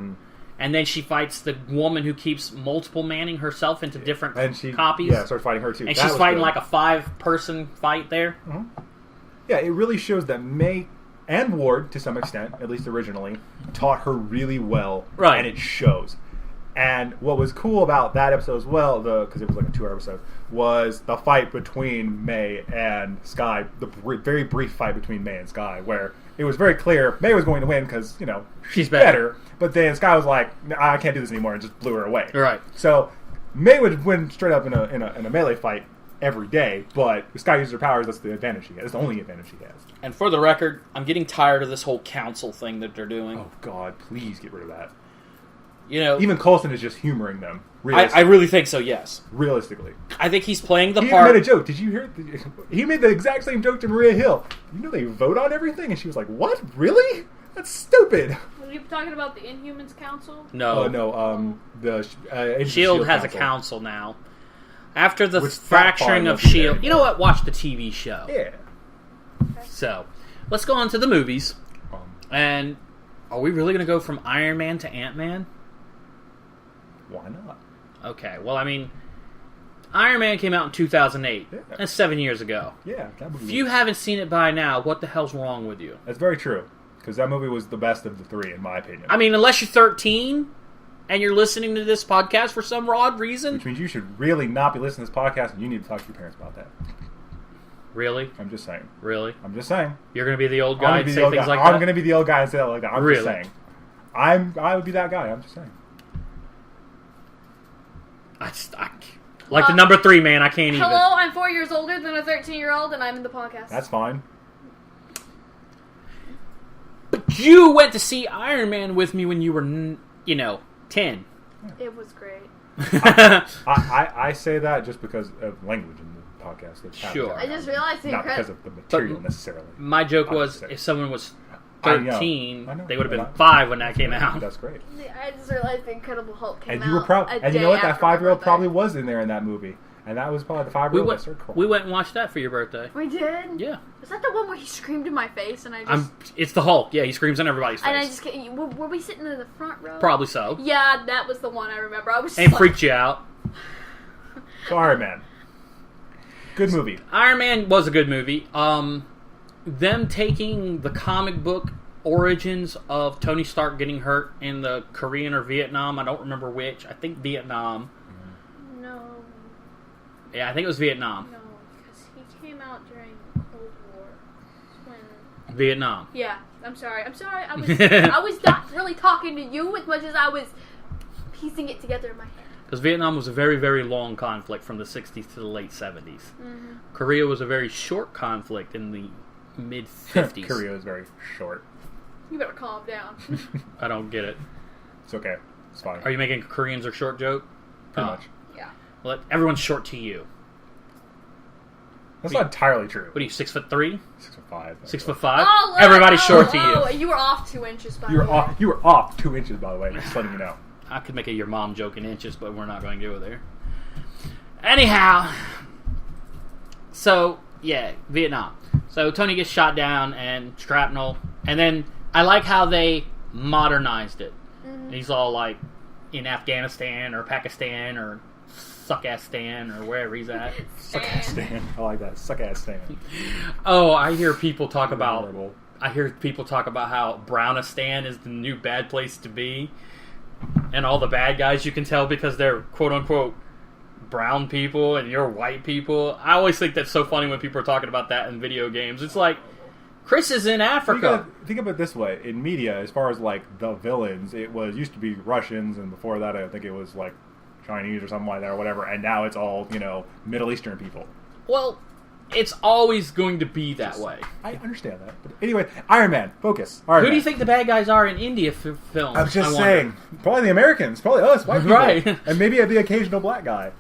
and then she fights the woman who keeps multiple manning herself into different copies. Yeah, starts fighting her too. And she's fighting like a 5-person fight there. Mm-hmm. Yeah, it really shows that May and Ward, to some extent, at least originally, taught her really well, and it shows. And what was cool about that episode as well, because it was like a 2-hour episode, was the fight between May and Skye, the very brief fight between May and Skye, where it was very clear May was going to win because, she's better. But then Skye was like, I can't do this anymore, and just blew her away. Right. So May would win straight up in a melee fight every day, but if Skye uses her powers, that's the advantage she has. That's the only advantage she has. And for the record, I'm getting tired of this whole council thing that they're doing. Oh, God, please get rid of that. Even Coulson is just humoring them. I really think so, yes. Realistically. I think he's playing the part. He made a joke. Did you hear? He made the exact same joke to Maria Hill. They vote on everything? And she was like, what? Really? That's stupid. Were you talking about the Inhumans Council? No. The S.H.I.E.L.D. has a council now. After the fracturing of S.H.I.E.L.D. You know what? Watch the TV show. Yeah. So, let's go on to the movies. And are we really going to go from Iron Man to Ant-Man? Why not? Okay, well, Iron Man came out in 2008. Yeah. That's 7 years ago. Yeah. If you haven't seen it by now, what the hell's wrong with you? That's very true. Because that movie was the best of the 3, in my opinion. Unless you're 13... and you're listening to this podcast for some odd reason. Which means you should really not be listening to this podcast, and you need to talk to your parents about that. Really? I'm just saying. Really? I'm just saying. You're going to be the old guy and say things like that? I'm going to be the old guy and say that like that. I'm just saying. I would be that guy. I'm just saying. Like the number 3 man, I can't even. Hello, I'm 4 years older than a 13-year-old, and I'm in the podcast. That's fine. But you went to see Iron Man with me when you were, 10. It was great. I say that just because of language in the podcast. Sure. I just realized not because of the material necessarily. My joke was if someone was 13, they would have been 5 when that came out. That's great. I just realized the Incredible Hulk came out. And you were proud. And you know what? That 5-year-old probably was in there in that movie. And that was probably the 5-year-old that started crying. We went and watched that for your birthday. We did? Yeah. Was that the one where he screamed in my face and I just... It's the Hulk. Yeah, he screams in everybody's face. And I just... Were we sitting in the front row? Probably so. Yeah, that was the one I remember. I was and freaked you out. So Iron Man. Good movie. Iron Man was a good movie. Them taking the comic book origins of Tony Stark getting hurt in the Korean or Vietnam, I don't remember which. I think Vietnam. No. Yeah, I think it was Vietnam. No, because he came out during Cold War. When... Vietnam. Yeah, I'm sorry. I was not really talking to you as much as I was piecing it together in my head. Because Vietnam was a very, very long conflict from the 60s to the late 70s. Mm-hmm. Korea was a very short conflict in the mid-50s. Korea was very short. You better calm down. I don't get it. It's okay. It's fine. Are you making Koreans are short joke? Pretty much. Yeah. Well, everyone's short to you. That's not entirely true. What are you, 6'3"? 6'5". 6'5"? Oh, everybody's short to you. You were off 2 inches, by the way. You were off 2 inches, by the way. Just letting you know. I could make a your mom joke in inches, but we're not going to go there. Anyhow. So, yeah, Vietnam. So Tony gets shot down and shrapnel. And then I like how they modernized it. Mm-hmm. He's all like in Afghanistan or Pakistan or Suck-ass-stan or wherever he's at. Suck-ass-stan. I like that. Suck-ass-stan. Oh, I hear people talk about how Brownistan is the new bad place to be. And all the bad guys you can tell because they're quote-unquote brown people and you're white people. I always think that's so funny when people are talking about that in video games. It's like, Chris is in Africa. Think of it this way: in media, as far as like the villains, it used to be Russians, and before that, I think it was like Chinese or something like that, or whatever. And now it's all Middle Eastern people. Well, it's always going to be that way. I understand that, but anyway, Iron Man. Focus. Iron Who Man. do you think the bad guys are in India films? I was just saying, probably the Americans, probably us, white people, right? And maybe the occasional black guy.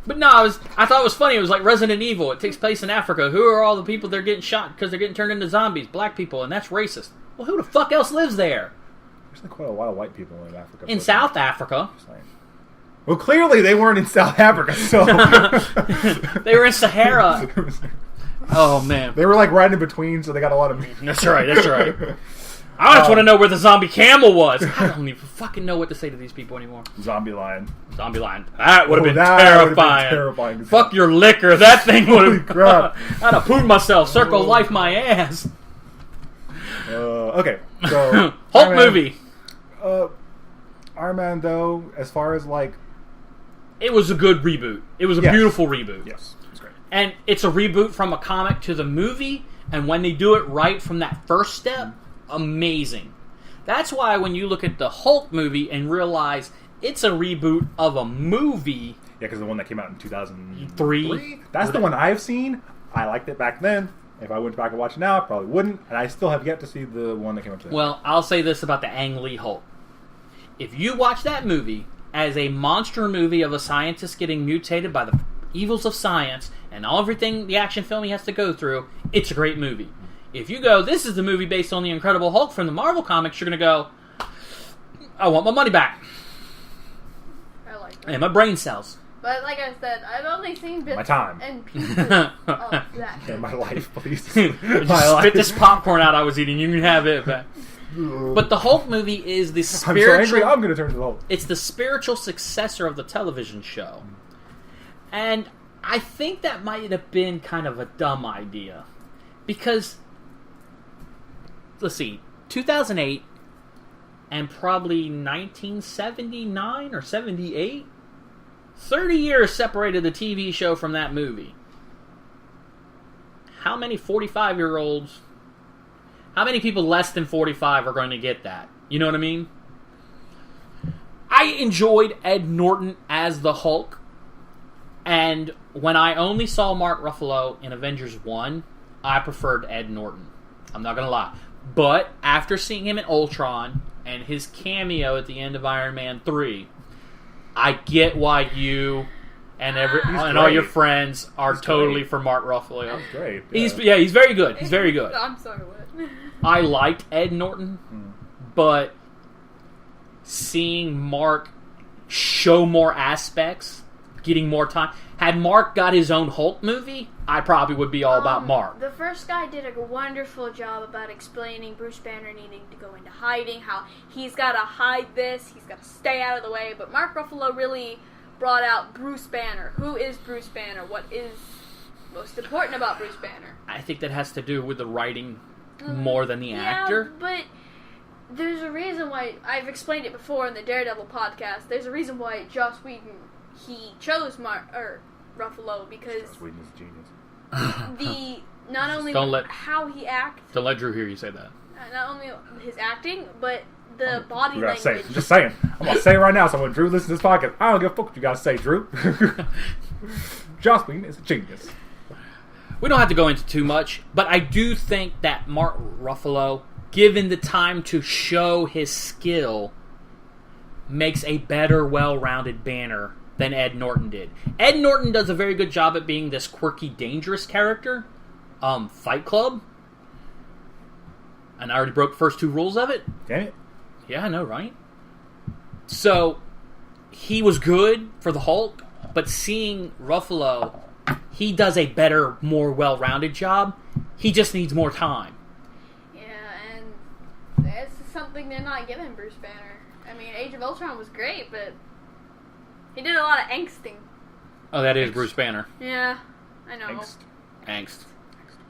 But no, I thought it was funny. It was like Resident Evil. It takes place in Africa. Who are all the people they're getting shot because they're getting turned into zombies? Black people, and that's racist. Well, who the fuck else lives there? There's quite a lot of white people in Africa. In South Africa. Well, clearly they weren't in South Africa, so... They were in Sahara. Oh, man. They were like right in between, so they got a lot of... That's right. I just want to know where the zombie camel was. I don't even fucking know what to say to these people anymore. Zombie lion. That would have been terrifying. Fuck your liquor. That thing would have... crap. I'd have pooed myself. Circle life my ass. Okay, so... Hulk movie. Iron Man, though, as far as like... It was a good reboot. It was a beautiful reboot. Yes, it was great. And it's a reboot from a comic to the movie, and when they do it right from that first step... amazing. That's why when you look at the Hulk movie and realize it's a reboot of a movie... Yeah, because the one that came out in 2003? That's the one I've seen. I liked it back then. If I went back and watched it now, I probably wouldn't. And I still have yet to see the one that came out today. Well, I'll say this about the Ang Lee Hulk. If you watch that movie as a monster movie of a scientist getting mutated by the evils of science and everything the action film he has to go through, it's a great movie. If you go, this is the movie based on the Incredible Hulk from the Marvel Comics, you're going to go, I want my money back. I like that. And my brain cells. But like I said, I've only seen bits my time. and pieces of that. And my life, please. Spit this popcorn out I was eating. You can have it back. But the Hulk movie is the spiritual... I'm so angry, I'm going to turn to the Hulk. It's the spiritual successor of the television show. And I think that might have been kind of a dumb idea. Because... let's see, 2008 and probably 1979 or 78, 30 years separated the TV show from that movie. How many 45-year-olds, how many people less than 45 are going to get that? You know what I mean? I enjoyed Ed Norton as the Hulk, and when I only saw Mark Ruffalo in Avengers 1, I preferred Ed Norton. I'm not going to lie. But after seeing him in Ultron and his cameo at the end of Iron Man 3, I get why you and all your friends are totally for Mark Ruffalo. He's great. Yeah. He's very good. He's very good. I'm sorry, what? I liked Ed Norton, but seeing Mark show more aspects, getting more time. Had Mark got his own Hulk movie, I probably would be all about Mark. The first guy did a wonderful job about explaining Bruce Banner needing to go into hiding, how he's got to hide this, he's got to stay out of the way, but Mark Ruffalo really brought out Bruce Banner. Who is Bruce Banner? What is most important about Bruce Banner? I think that has to do with the writing more than the actor. But there's a reason why, I've explained it before in the Daredevil podcast, there's a reason why Joss Whedon, he chose Ruffalo, because Joss Whedon is a genius. Not only how he acts, don't let Drew hear you say that. Not only his acting, but the body language. Say it. I'm just saying. I'm gonna say it right now. So when Drew listens to this podcast, I don't give a fuck what you guys say, Drew. Joss Whedon is a genius. We don't have to go into too much, but I do think that Mark Ruffalo, given the time to show his skill, makes a better, well-rounded Banner than Ed Norton did. Ed Norton does a very good job at being this quirky, dangerous character. Fight Club. And I already broke the first two rules of it. Damn it. Yeah, I know, right? So, he was good for the Hulk, but seeing Ruffalo, he does a better, more well-rounded job. He just needs more time. Yeah, and that's something they're not giving Bruce Banner. I mean, Age of Ultron was great, but he did a lot of angsting. Oh, that is Bruce Banner. Yeah, I know. Angst.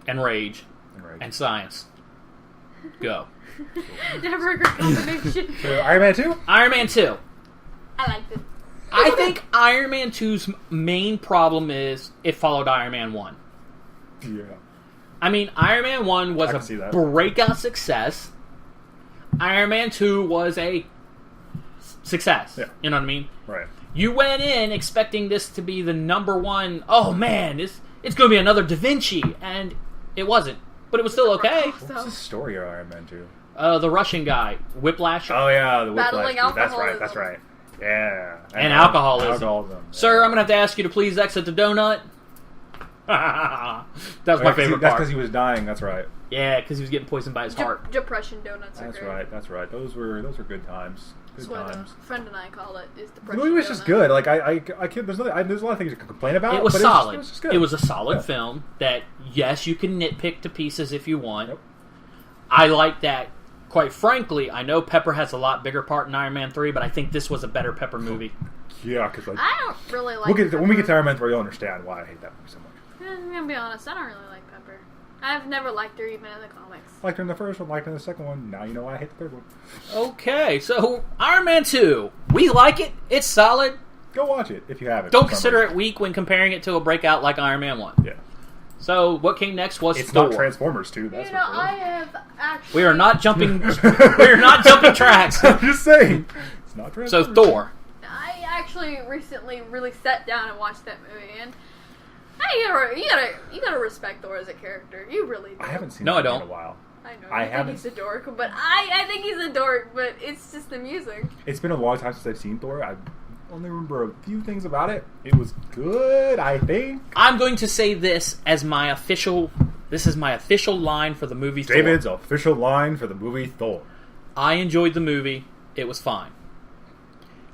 And rage. And science. Go. Never a good combination. Iron Man 2? Iron Man 2. I liked it. I think Iron Man 2's main problem is it followed Iron Man 1. Yeah. I mean, Iron Man 1 was a breakout success. Iron Man 2 was a success. Yeah. You know what I mean? Right. You went in expecting this to be the number one, oh man, it's going to be another Da Vinci, and it wasn't. But it was still okay. What was the story of Iron Man 2? The Russian guy, Whiplash. Oh yeah, the Whiplash. Battling alcoholism. That's right. Yeah. And alcoholism. Sir, I'm going to have to ask you to please exit the donut. That's my favorite part. That's because he was dying, that's right. Yeah, because he was getting poisoned by his heart. Depression donuts are great. That's right. Those were good times. Good times. A friend and I call it is depression. The movie was just good. Like I can't, there's a lot of things you can complain about. It was but solid. It was just good. It was a solid film that, yes, you can nitpick to pieces if you want. Yep. I like that. Quite frankly, I know Pepper has a lot bigger part in Iron Man 3, but I think this was a better Pepper movie. Yeah, because I don't really like Pepper. When we get to Iron Man 3, you'll understand why I hate that movie so much. I'm going to be honest, I don't really like Pepper. I've never liked her even in the comics. Liked her in the first one, liked her in the second one. Now you know why I hate the third one. Okay, so Iron Man 2. We like it. It's solid. Go watch it if you haven't. Don't consider it weak when comparing it to a breakout like Iron Man 1. Yeah. So what came next was It's Thor. not Transformers 2. That's for sure. I have actually... We are not jumping. We're not jumping tracks. I'm just saying. It's not Transformers. So Thor. I actually recently really sat down and watched that movie, and you gotta respect Thor as a character. You really do. I haven't seen him in a while. I know. I think he's a dork, but I think he's a dork, but it's just the music. It's been a long time since I've seen Thor. I only remember a few things about it. It was good, I think. I'm going to say this as my official... This is my official line for the movie Thor. David's official line for the movie Thor. I enjoyed the movie. It was fine.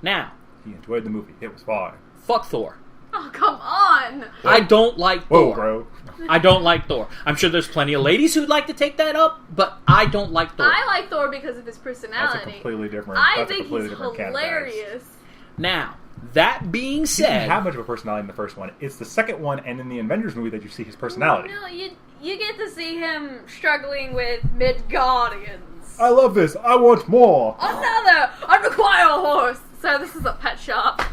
Now... He enjoyed the movie. It was fine. Fuck Thor. Oh, come on! I don't like Thor. Whoa, bro. I don't like Thor. I'm sure there's plenty of ladies who'd like to take that up, but I don't like Thor. I like Thor because of his personality. That's a completely different... I think he's hilarious. Now, that being He said... didn't have much of a personality in the first one. It's the second one and in the Avengers movie that you see his personality. No, you get to see him struggling with Midgardians. I love this. I want more. Another! I require a horse! So this is a pet shop.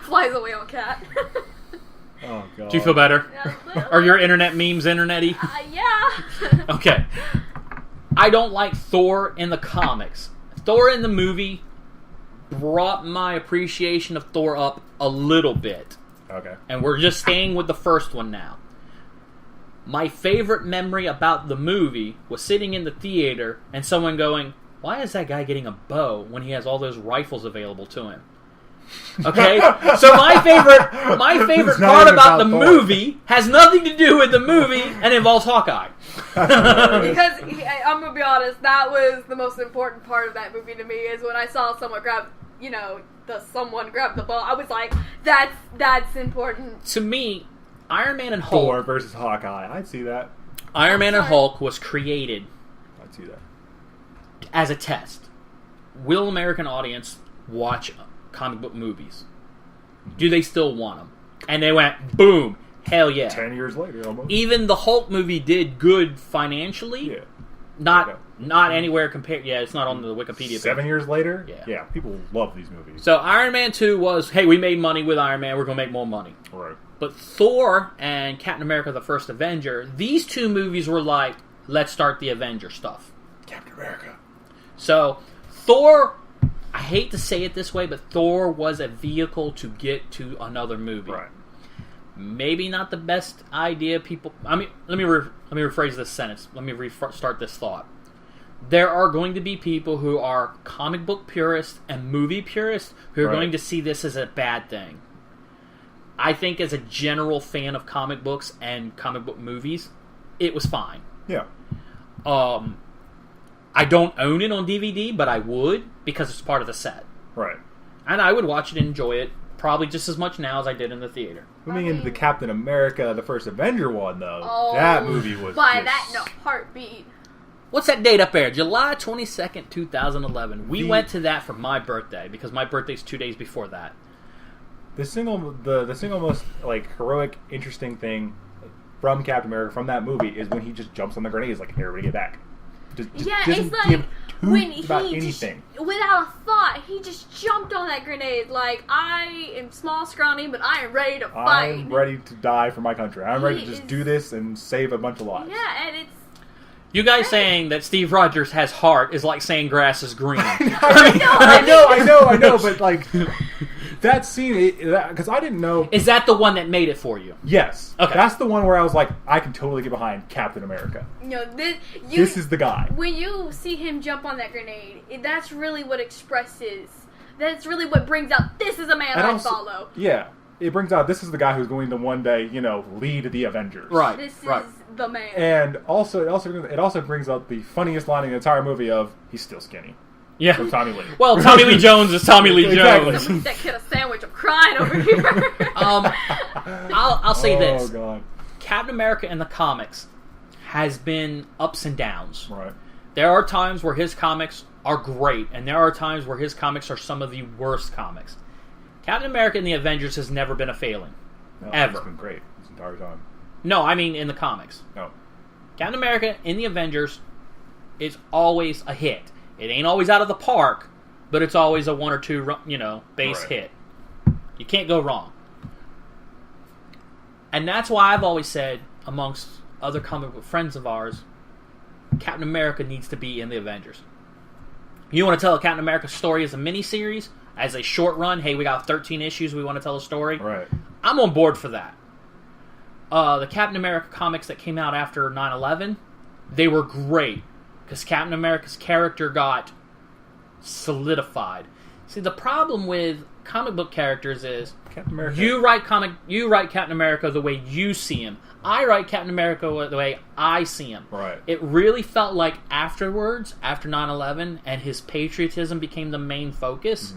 Flies away on cat. Oh, God. Do you feel better? Yeah, Are your internet memes internety? Yeah. Okay. I don't like Thor in the comics. Thor in the movie brought my appreciation of Thor up a little bit. Okay. And we're just staying with the first one now. My favorite memory about the movie was sitting in the theater and someone going, why is that guy getting a bow when he has all those rifles available to him? Okay? So my favorite part about the movie has nothing to do with the movie and involves Hawkeye. Because, I'm going to be honest, that was the most important part of that movie to me, is when I saw someone grab, someone grab the bow. I was like, that's important. To me, Iron Man and Hulk... Thor versus Hawkeye. I'd see that. Iron Man and Hulk was created... I'd see that. As a test. Will American audience watch comic book movies? Do they still want them? And they went, boom, hell yeah. 10 years later, almost. Even the Hulk movie did good financially. Yeah. Not anywhere compared. Yeah, it's not on the Wikipedia page. 7 years later? Yeah. People love these movies. So Iron Man 2 was, hey, we made money with Iron Man, we're going to make more money. Right. But Thor and Captain America the First Avenger, these two movies were like, let's start the Avenger stuff. Captain America. So, Thor, I hate to say it this way, but Thor was a vehicle to get to another movie. Right. Maybe not the best idea. Let me rephrase this sentence. Let me restart this thought. There are going to be people who are comic book purists and movie purists who are going to see this as a bad thing. I think as a general fan of comic books and comic book movies, it was fine. Yeah. I don't own it on DVD, but I would, because it's part of the set. Right. And I would watch it and enjoy it probably just as much now as I did in the theater. Moving into the Captain America, the first Avenger one, though, oh, that movie was by that in a heartbeat. What's that date up there? July 22nd, 2011. We went to that for my birthday, because my birthday's 2 days before that. The single most heroic, interesting thing from Captain America from that movie is when he just jumps on the grenades like, everybody get back. it's like when he about anything. Without a thought, he just jumped on that grenade like, I am small, scrawny, but I am ready to fight. I'm ready to die for my country. I'm ready to just do this and save a bunch of lives. Yeah, and it's... You guys saying that Steve Rogers has heart is like saying grass is green. I know, but like that scene, because I didn't know. Is that the one that made it for you? Yes. Okay. That's the one where I was like, I can totally get behind Captain America. No, this is the guy. When you see him jump on that grenade, that's really what expresses. That's really what brings out, this is a man I follow. Yeah. It brings out, this is the guy who's going to one day, lead the Avengers. Right. This is the man. And also, it also brings out the funniest line in the entire movie of, he's still skinny. Yeah. From Tommy Lee. Well, Tommy Lee Jones is Tommy Lee Jones. Somebody that kid a sandwich. I'm crying over here. I'll say this. Oh, God. Captain America in the comics has been ups and downs. Right. There are times where his comics are great, and there are times where his comics are some of the worst comics. Captain America in the Avengers has never been a failing. No, ever. It's been great this entire time. No, I mean in the comics. No. Captain America in the Avengers is always a hit. It ain't always out of the park, but it's always a 1 or 2, base hit. You can't go wrong. And that's why I've always said, amongst other comic book friends of ours, Captain America needs to be in the Avengers. You want to tell a Captain America story as a miniseries, as a short run, hey, we got 13 issues, we want to tell a story. Right. I'm on board for that. The Captain America comics that came out after 9/11, they were great, because Captain America's character got solidified. See, the problem with comic book characters is Captain America. you write Captain America the way you see him. I write Captain America the way I see him. Right. It really felt like afterwards, after 9/11, and his patriotism became the main focus,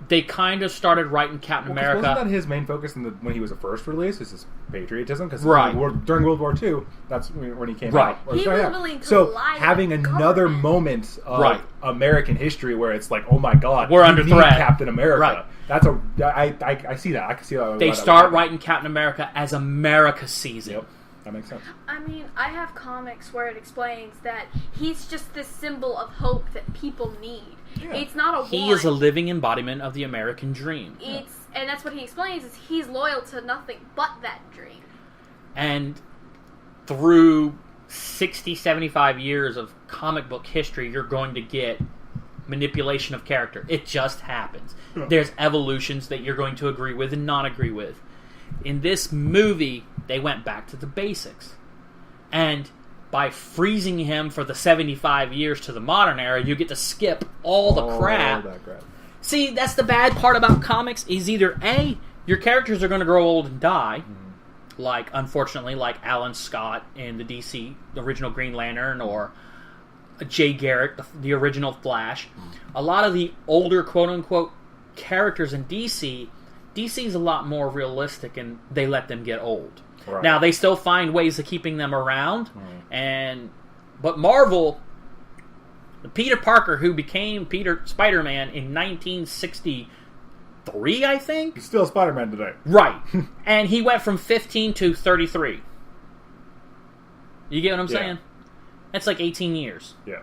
they kind of started writing Captain America. Wasn't that his main focus when he was first released? Is his patriotism? Because during World War II, that's when he came out. He was willing to lie having another moment of American history where it's like, oh my God, we're under threat. Captain America. Right. That's I see that. I can see that. They start writing Captain America as America sees it. Yep. That makes sense. I mean, I have comics where it explains that he's just this symbol of hope that people need. Yeah. It's not a He is a living embodiment of the American dream. And that's what he explains, is he's loyal to nothing but that dream. And through 60, 75 years of comic book history, you're going to get manipulation of character. It just happens. Yeah. There's evolutions that you're going to agree with and not agree with. In this movie, they went back to the basics. And by freezing him for the 75 years to the modern era, you get to skip all the crap. See, that's the bad part about comics, is either A, your characters are going to grow old and die, like, unfortunately, like Alan Scott in the DC, the original Green Lantern, or Jay Garrick, the original Flash. A lot of the older, quote-unquote, characters in DC is a lot more realistic, and they let them get old. Right. Now, they still find ways of keeping them around, but Marvel, Peter Parker, who became Spider-Man in 1963, I think? He's still Spider-Man today. Right. And he went from 15 to 33. You get what I'm saying? That's like 18 years. Yeah.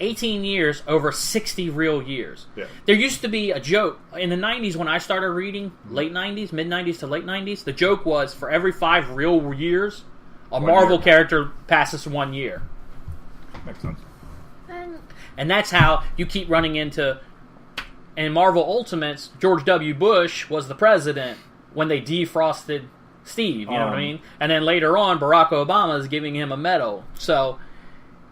18 years over 60 real years. Yeah. There used to be a joke in the 90s when I started reading, late 90s, mid 90s to late 90s. The joke was for every 5 real years, a Marvel character passes 1 year. Makes sense. And that's how you keep running into. In Marvel Ultimates, George W. Bush was the president when they defrosted Steve. You know what I mean? And then later on, Barack Obama is giving him a medal. So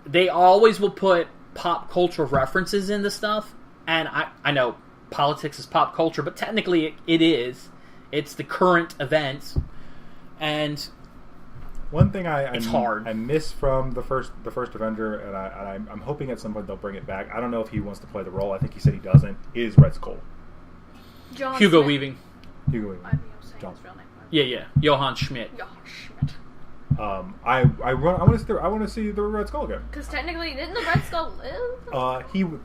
they always will put pop culture references into stuff, and I know politics is pop culture, but technically it is. It's the current events, and one thing it's hard. I miss from the first Avenger, and I'm hoping at some point they'll bring it back. I don't know if he wants to play the role. I think he said he doesn't. Is Red Skull? Hugo Weaving. Hugo Weaving. I mean, I'm saying his real name. Yeah. Johann Schmidt. I want to see the Red Skull again. Because technically, didn't the Red Skull live?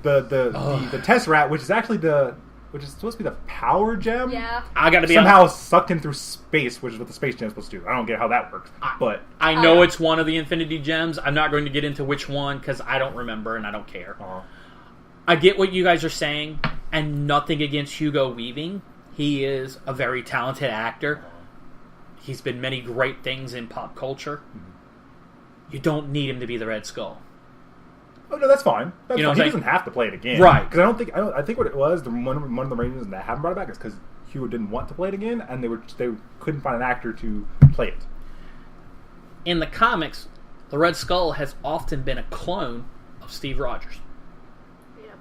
The Tesseract, which is actually the which is supposed to be the power gem. Yeah. I gotta be somehow sucked in through space, which is what the space gem's supposed to do. I don't get how that works. But I know it's one of the Infinity Gems. I'm not going to get into which one because I don't remember and I don't care. I get what you guys are saying, and nothing against Hugo Weaving. He is a very talented actor. He's been many great things in pop culture. You don't need him to be the Red Skull. Oh no, that's fine. That's fine. He doesn't have to play it again, right? Because I think what it was, one of the reasons they haven't brought it back is because Hugo didn't want to play it again, and they couldn't find an actor to play it. In the comics, the Red Skull has often been a clone of Steve Rogers. Yeah.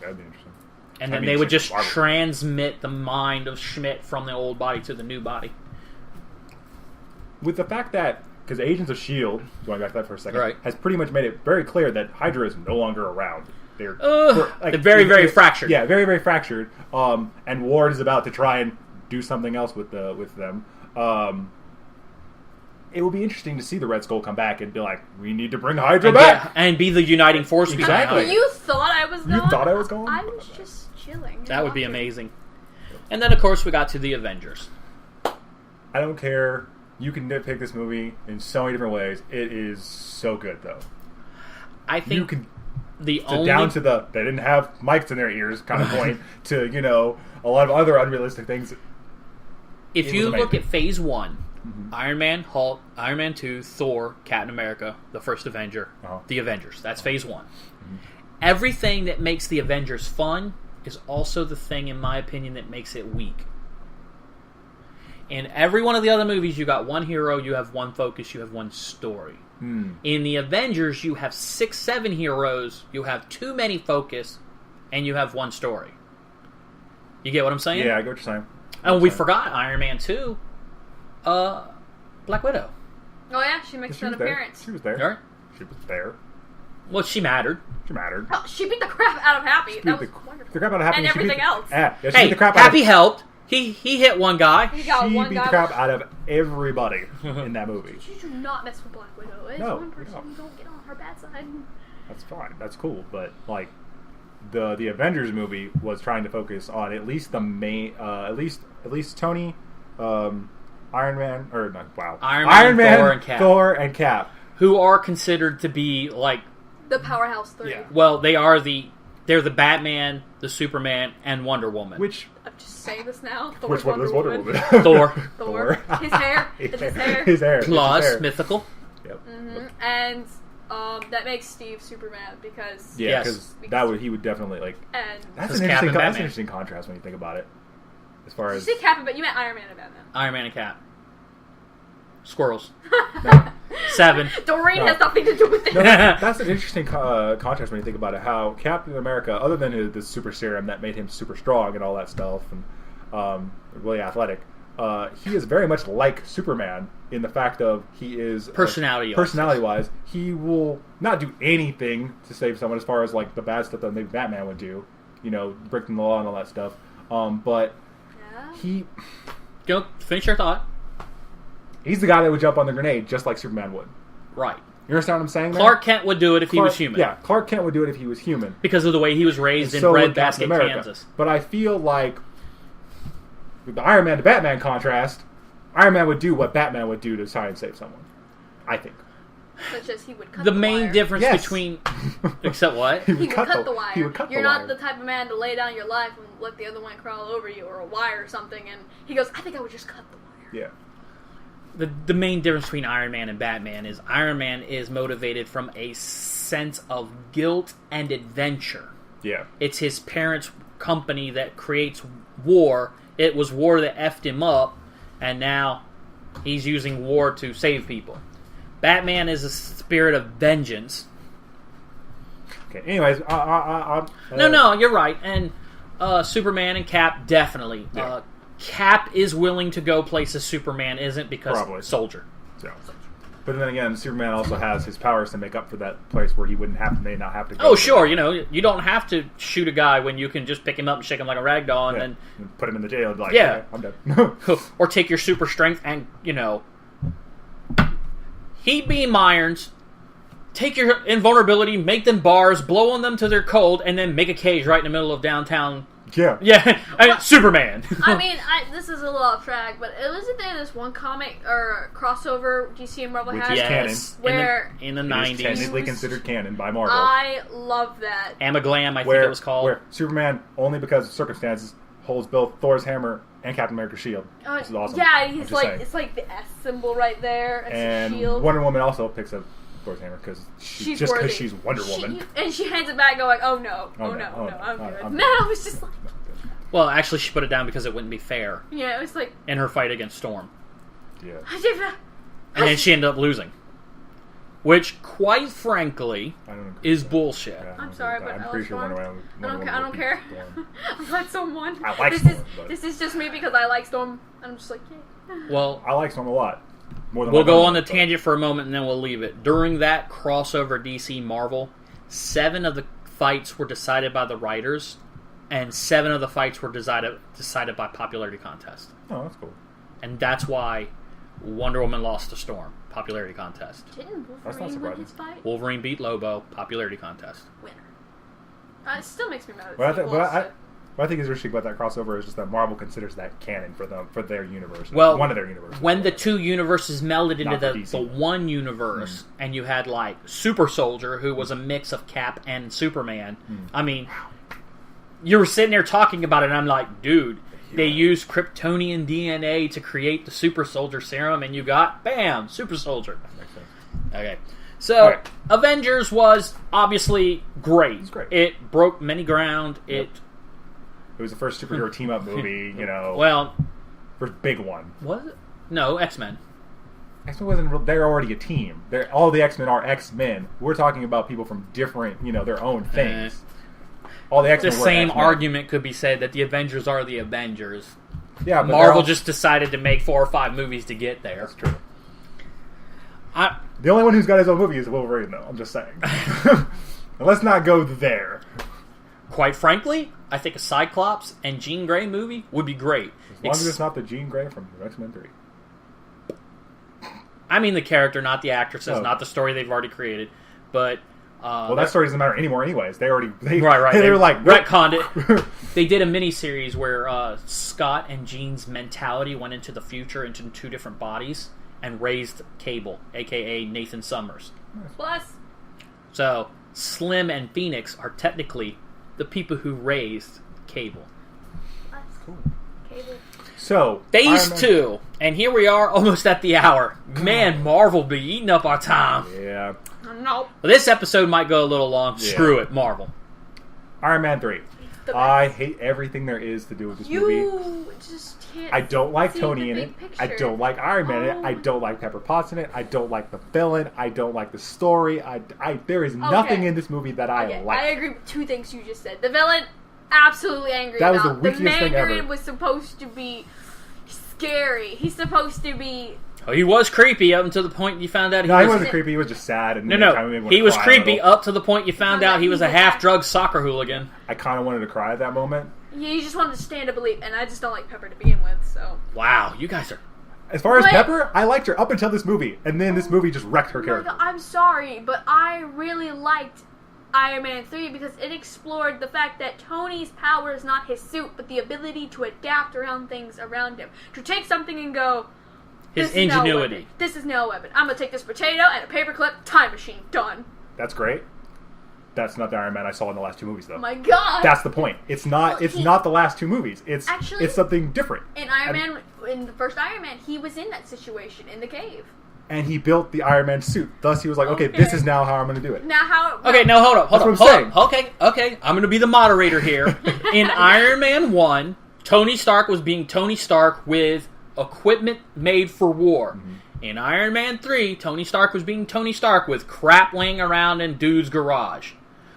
That'd be interesting. And then they would just transmit the mind of Schmidt from the old body to the new body. With the fact that, because Agents of S.H.I.E.L.D., going back to that for a second, right, has pretty much made it very clear that Hydra is no longer around. They're very, very fractured. Yeah, very, very fractured. And Ward is about to try and do something else with them. It will be interesting to see the Red Skull come back and be like, we need to bring Hydra back! Yeah, and be the uniting force behind Exactly. You thought I was gone? You thought I was gone? I was just chilling. That would be amazing. And then, of course, we got to the Avengers. I don't care. You can nitpick this movie in so many different ways. It is so good, though. I think you can down to the they didn't have mics in their ears kind of point to a lot of other unrealistic things. If you look at Phase 1, Iron Man, Hulk, Iron Man 2, Thor, Captain America, the first Avenger, the Avengers. That's Phase 1. Everything that makes the Avengers fun is also the thing, in my opinion, that makes it weak. In every one of the other movies, you got one hero, you have one focus, you have one story. In the Avengers, you have 6, 7 heroes, you have too many focus, and you have one story. You get what I'm saying? Yeah, I get what you're saying. And we forgot Iron Man 2, Black Widow. Oh yeah, she makes an appearance. She was there. Right? She was there. Well, she mattered. She mattered. Oh, she beat the crap out of Happy. That was wonderful. The crap out of Happy. And everything else. Yeah, she hey, beat the crap Happy helped. He hit one guy. She beat the crap out of everybody in that movie. You do not mess with Black Widow. It's one person. You don't get on her bad side. That's fine. That's cool. But like, the Avengers movie was trying to focus on at least the main, at least Tony, Iron Man, or not, wow, Iron Man, Thor, and Cap, who are considered to be like the powerhouse 3. Yeah. Well, they're the Batman, the Superman, and Wonder Woman. Which I'm just saying this now. Which one is Wonder Woman? Thor. His hair. It's his hair. His hair. Plus mythical. Yep. And that makes Steve Superman because he would definitely like. And that's an interesting contrast when you think about it. As far as you say Cap, but you meant Iron Man and Batman. Iron Man and Cap. Squirrels. No. 7. Doreen has nothing to do with it. No, that's an interesting contrast when you think about it. How Captain America, other than the super serum that made him super strong and all that stuff, and really athletic, he is very much like Superman in the fact of he is personality-wise, he will not do anything to save someone as far as like the bad stuff that maybe Batman would do, breaking the law and all that stuff. But he finish your thought. He's the guy that would jump on the grenade just like Superman would. Right. You understand what I'm saying? Clark Kent would do it if he was human. Yeah, Clark Kent would do it if he was human. Because of the way he was raised in Breadbasket, Kansas. But I feel like with the Iron Man to Batman contrast, Iron Man would do what Batman would do to try and save someone. I think. Such as he would cut the main difference between... Except what? He would cut the wire. He would cut You're the not wire. the type of man to lay down your life and let the other one crawl over you or a wire or something. And he goes, I think I would just cut the wire. Yeah. The main difference between Iron Man and Batman is Iron Man is motivated from a sense of guilt and adventure. Yeah. It's his parents' company that creates war. It was war that effed him up, and now he's using war to save people. Batman is a spirit of vengeance. Okay, anyways, No, you're right. And Superman and Cap, definitely. Yeah. Cap is willing to go places Superman isn't because soldier. So. But then again, Superman also has his powers to make up for that place where he may not have to go. Oh, sure. You don't have to shoot a guy when you can just pick him up and shake him like a rag doll and then put him in the jail. Like, yeah, okay, I'm dead. Or take your super strength and heat beam irons, take your invulnerability, make them bars, blow on them till they're cold, and then make a cage right in the middle of downtown Yeah, I mean, Superman. I mean, this is a little off track, but wasn't there this one comic or crossover DC and Marvel had? Yes, where in the 90s. It is technically considered canon by Marvel. I love that. Amaglam, I think it was called. Where Superman, only because of circumstances, holds both Thor's hammer and Captain America's shield. This is awesome. Yeah, he's like, it's like the S symbol right there. And the shield. Wonder Woman also picks up Thor's hammer because she's Wonder Woman. And she hands it back going, oh no, I'm good. And I was just like... Well, actually, she put it down because it wouldn't be fair. Yeah, it was like... In her fight against Storm. Yeah. And then she ended up losing. Which, quite frankly, is bullshit. Yeah, I'm sorry, but I'm pretty sure I don't care. I like Storm. I like Storm. This is just me because I like Storm. I'm just like, yeah. Well, I like Storm a lot. More than we'll go on the tangent for a moment and then we'll leave it. During that crossover DC Marvel, 7 of the fights were decided by the writers, and 7 of the fights were decided by popularity contest. Oh, that's cool. And that's why Wonder Woman lost to Storm. Popularity contest. Didn't Wolverine win his fight? Wolverine beat Lobo. Popularity contest. Winner. It still makes me mad. What I think is interesting about that crossover is just that Marvel considers that canon for their universe. Well, one of their universes. When the two universes melded into the one universe, and you had like Super Soldier, who was a mix of Cap and Superman. I mean, you were sitting there talking about it, and I'm like, dude. They used Kryptonian DNA to create the Super Soldier Serum, and you got, bam, Super Soldier. Makes sense. Okay. So, Avengers was obviously great. It's great. It broke many ground. It was the first superhero team-up movie, Well... First big one. Was it? No, X-Men. X-Men wasn't... They're already a team. All the X-Men are X-Men. We're talking about people from different, their own things. All the X-Men the same argument could be said that the Avengers are the Avengers. Yeah, but Marvel just decided to make 4 or 5 movies to get there. That's true. The only one who's got his own movie is Wolverine, though. I'm just saying. Let's not go there. Quite frankly, I think a Cyclops and Jean Grey movie would be great. As long as it's not the Jean Grey from X-Men 3. I mean the character, not the actresses, not the story they've already created. But... well, that story doesn't matter anymore anyways. They were like... They retconned it. They did a mini-series where Scott and Jean's mentality went into the future, into 2 different bodies, and raised Cable, a.k.a. Nathan Summers. Plus... So, Slim and Phoenix are technically the people who raised Cable. That's cool. Cable. So, Phase 2. And here we are, almost at the hour. Man, Marvel be eating up our time. Yeah. Nope. Well, this episode might go a little long. Yeah. Screw it, Marvel. Iron Man 3. I hate everything there is to do with this movie. You just can't. I don't like Tony in it. I don't like Iron Man in it. I don't like Pepper Potts in it. I don't like the villain. I don't like the story. There is nothing in this movie that I like. I agree with 2 things you just said. The villain, absolutely angry that about. Was the weakest thing ever. The Mandarin was supposed to be scary. He's supposed to be... Oh, he was creepy up until the point you found out he wasn't creepy. He was just sad. And he was creepy up to the point you found out he was a half-drug soccer hooligan. I kind of wanted to cry at that moment. Yeah, you just wanted to stand up and leave, and I just don't like Pepper to begin with, so... Wow, you guys are... As far as Pepper, I liked her up until this movie, and then this movie just wrecked her character. I'm sorry, but I really liked Iron Man 3 because it explored the fact that Tony's power is not his suit, but the ability to adapt around things around him. To take something and go... His ingenuity. This is now a weapon. I'm gonna take this potato and a paperclip, time machine, done. That's great. That's not the Iron Man I saw in the last 2 movies, though. Oh my God! That's the point. It's not. It's not the last 2 movies. It's something different. In the first Iron Man, he was in that situation in the cave. And he built the Iron Man suit. Thus, he was like, "Okay, this is now how I'm going to do it." Now how? Okay, now hold up. Okay. I'm going to be the moderator here. In Iron Man 1, Tony Stark was being Tony Stark with equipment made for war. Mm-hmm. In Iron Man 3, Tony Stark was being Tony Stark with crap laying around in dude's garage.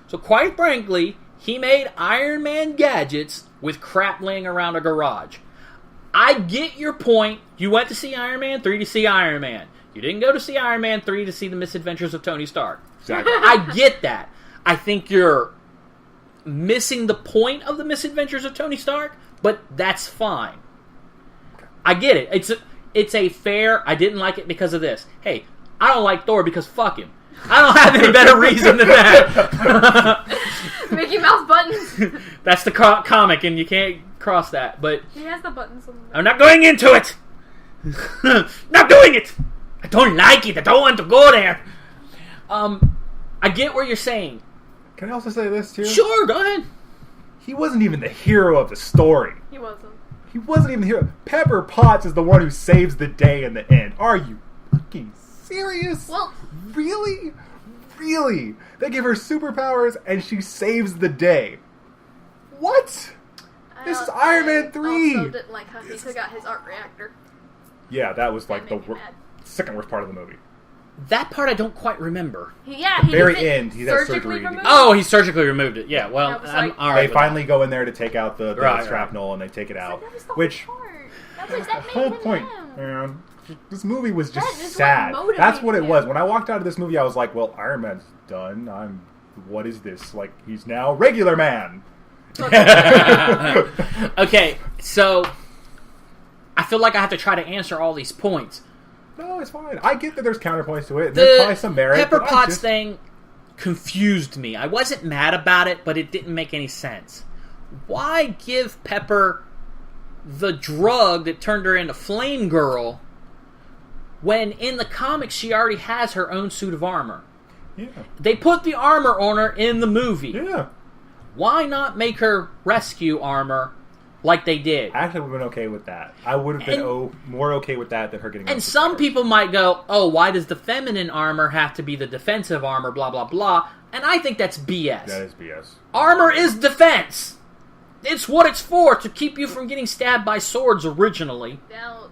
So quite frankly, he made Iron Man gadgets with crap laying around a garage. I get your point. You went to see Iron Man 3 to see Iron Man. You didn't go to see Iron Man 3 to see the misadventures of Tony Stark. Exactly. I get that. I think you're missing the point of the misadventures of Tony Stark, but that's fine. I get it. It's a fair... I didn't like it because of this. Hey, I don't like Thor because fuck him. I don't have any better reason than that. Mickey Mouse buttons. That's the comic, and you can't cross that. But he has the buttons. I'm not going into it. Not doing it. I don't like it. I don't want to go there. I get what you're saying. Can I also say this too? Sure, go ahead. He wasn't even the hero of the story. He wasn't. He wasn't even the hero. Pepper Potts is the one who saves the day in the end. Are you fucking serious? Well, really? Really? They give her superpowers and she saves the day. What? This is Iron Man 3. I also didn't like how he took out his arc reactor. Yeah, that was like the second worst part of the movie. That part I don't quite remember. He very end, he has surgery. Oh, he surgically removed it. Yeah, well, I'm all right. They finally go in there to take out the shrapnel, and they take it out. That was the which that whole point, man. This movie was just sad. That's what it was. When I walked out of this movie, I was like, "Well, Iron Man's done. What is this? Like, he's now regular man." Okay, so I feel like I have to try to answer all these points. No, it's fine. I get that there's counterpoints to it. There's probably some merit. Pepper Potts thing confused me. I wasn't mad about it, but it didn't make any sense. Why give Pepper the drug that turned her into Flame Girl when in the comics she already has her own suit of armor? Yeah. They put the armor on her in the movie. Yeah. Why not make her rescue armor like they did? I actually would have been okay with that. I would have been more okay with that than her getting. And some people might go, "Oh, why does the feminine armor have to be the defensive armor?" Blah blah blah. And I think that's BS. That is BS. Armor is defense. It's what it's for, to keep you from getting stabbed by swords originally. Now,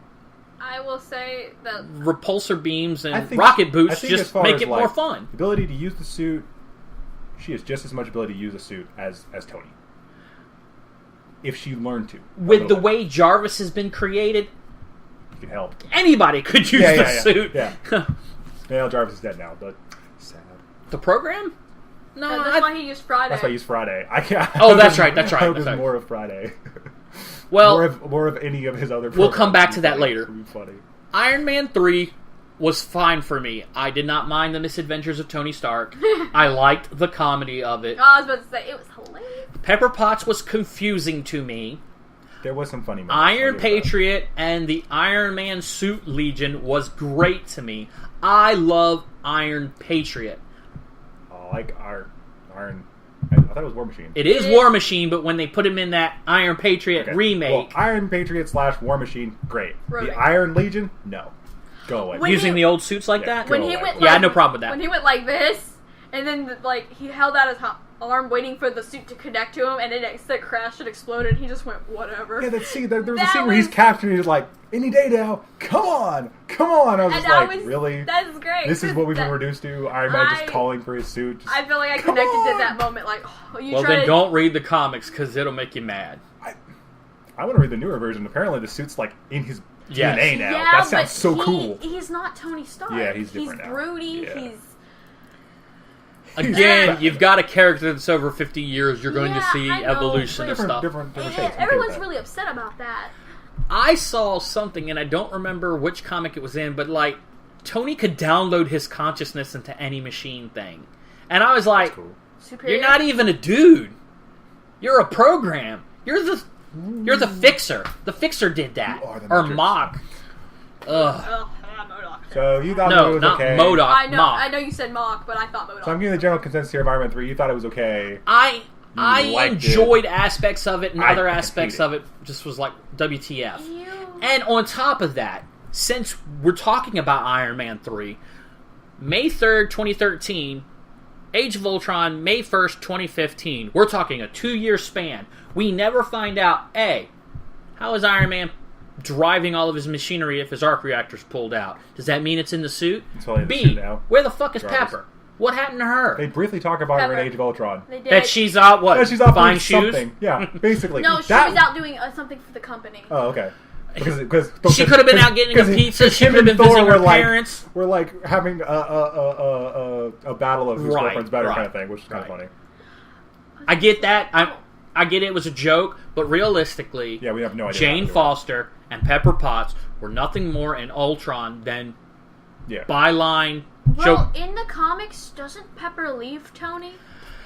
I will say that repulsor beams and rocket boots just make it more fun. The ability to use the suit, she has just as much ability to use the suit as Tony. If she learned to. With the way Jarvis has been created, you can help. Anybody could use the suit. Yeah. Well, Jarvis is dead now, but sad. The program? No, that's why he used Friday. That's why I used Friday. That's right. I hope there's more of Friday. Well, more of any of his other. We'll come back to that later. It would be funny. Iron Man 3 was fine for me. I did not mind the misadventures of Tony Stark. I liked the comedy of it. I was about to say, it was hilarious. Pepper Potts was confusing to me. There was some funny moments. Iron Patriot and the Iron Man Suit Legion was great to me. I love Iron Patriot. Oh, like Iron... I thought it was War Machine. It is War Machine, but when they put him in that Iron Patriot remake... Well, Iron Patriot / War Machine, great. The Iron Legion, no. Go away. Using the old suits like that? When he went, I had no problem with that. When he went like this, and then he held out his arm waiting for the suit to connect to him, and it crashed and exploded, he just went, whatever. Yeah, there was a scene where he's captured and he's like, any day now, come on. I was just like, really? That's great. This is what we've been reduced to? Iron Man just calling for his suit? I feel like I connected to that moment, like, then don't read the comics, because it'll make you mad. I want to read the newer version. Apparently the suit's like in his DNA now. Yeah, that sounds so cool. He's not Tony Stark. Yeah, he's different now. He's broody, Yeah. Again, you've got a character that's over 50 years. You're going to see evolution of stuff. Different shapes. Everyone's really upset about that. I saw something, and I don't remember which comic it was in, but Tony could download his consciousness into any machine thing. And I was like, cool. You're not even a dude. You're a program. You're the fixer. The fixer did that. Or Mock. Ugh. So you thought it was okay? No, not MODOK. I know you said Mock, but I thought MODOK. So I'm getting the general consensus here of Iron Man 3. You thought it was okay. I enjoyed aspects of it, and other aspects of it just was like, WTF. Ew. And on top of that, since we're talking about Iron Man 3, May 3rd, 2013, Age of Ultron, May 1st, 2015. We're talking a 2-year span. We never find out, A, how is Iron Man driving all of his machinery if his arc reactor's pulled out? Does that mean it's in the suit? B, where the fuck is Pepper? What happened to her? They briefly talk about her in Age of Ultron. They did. That she's out, what? Yeah, she's out buying shoes? Something. Yeah, basically. No, she was out doing something for the company. Oh, okay. Because she could have been out getting a pizza. She could have been visiting her parents. We're like having a battle of whose girlfriend's better kind of thing, which is kind of funny. I get that. I get it was a joke, but realistically, we have no idea. Jane Foster and Pepper Potts were nothing more in Ultron than byline joke. In the comics, doesn't Pepper leave Tony?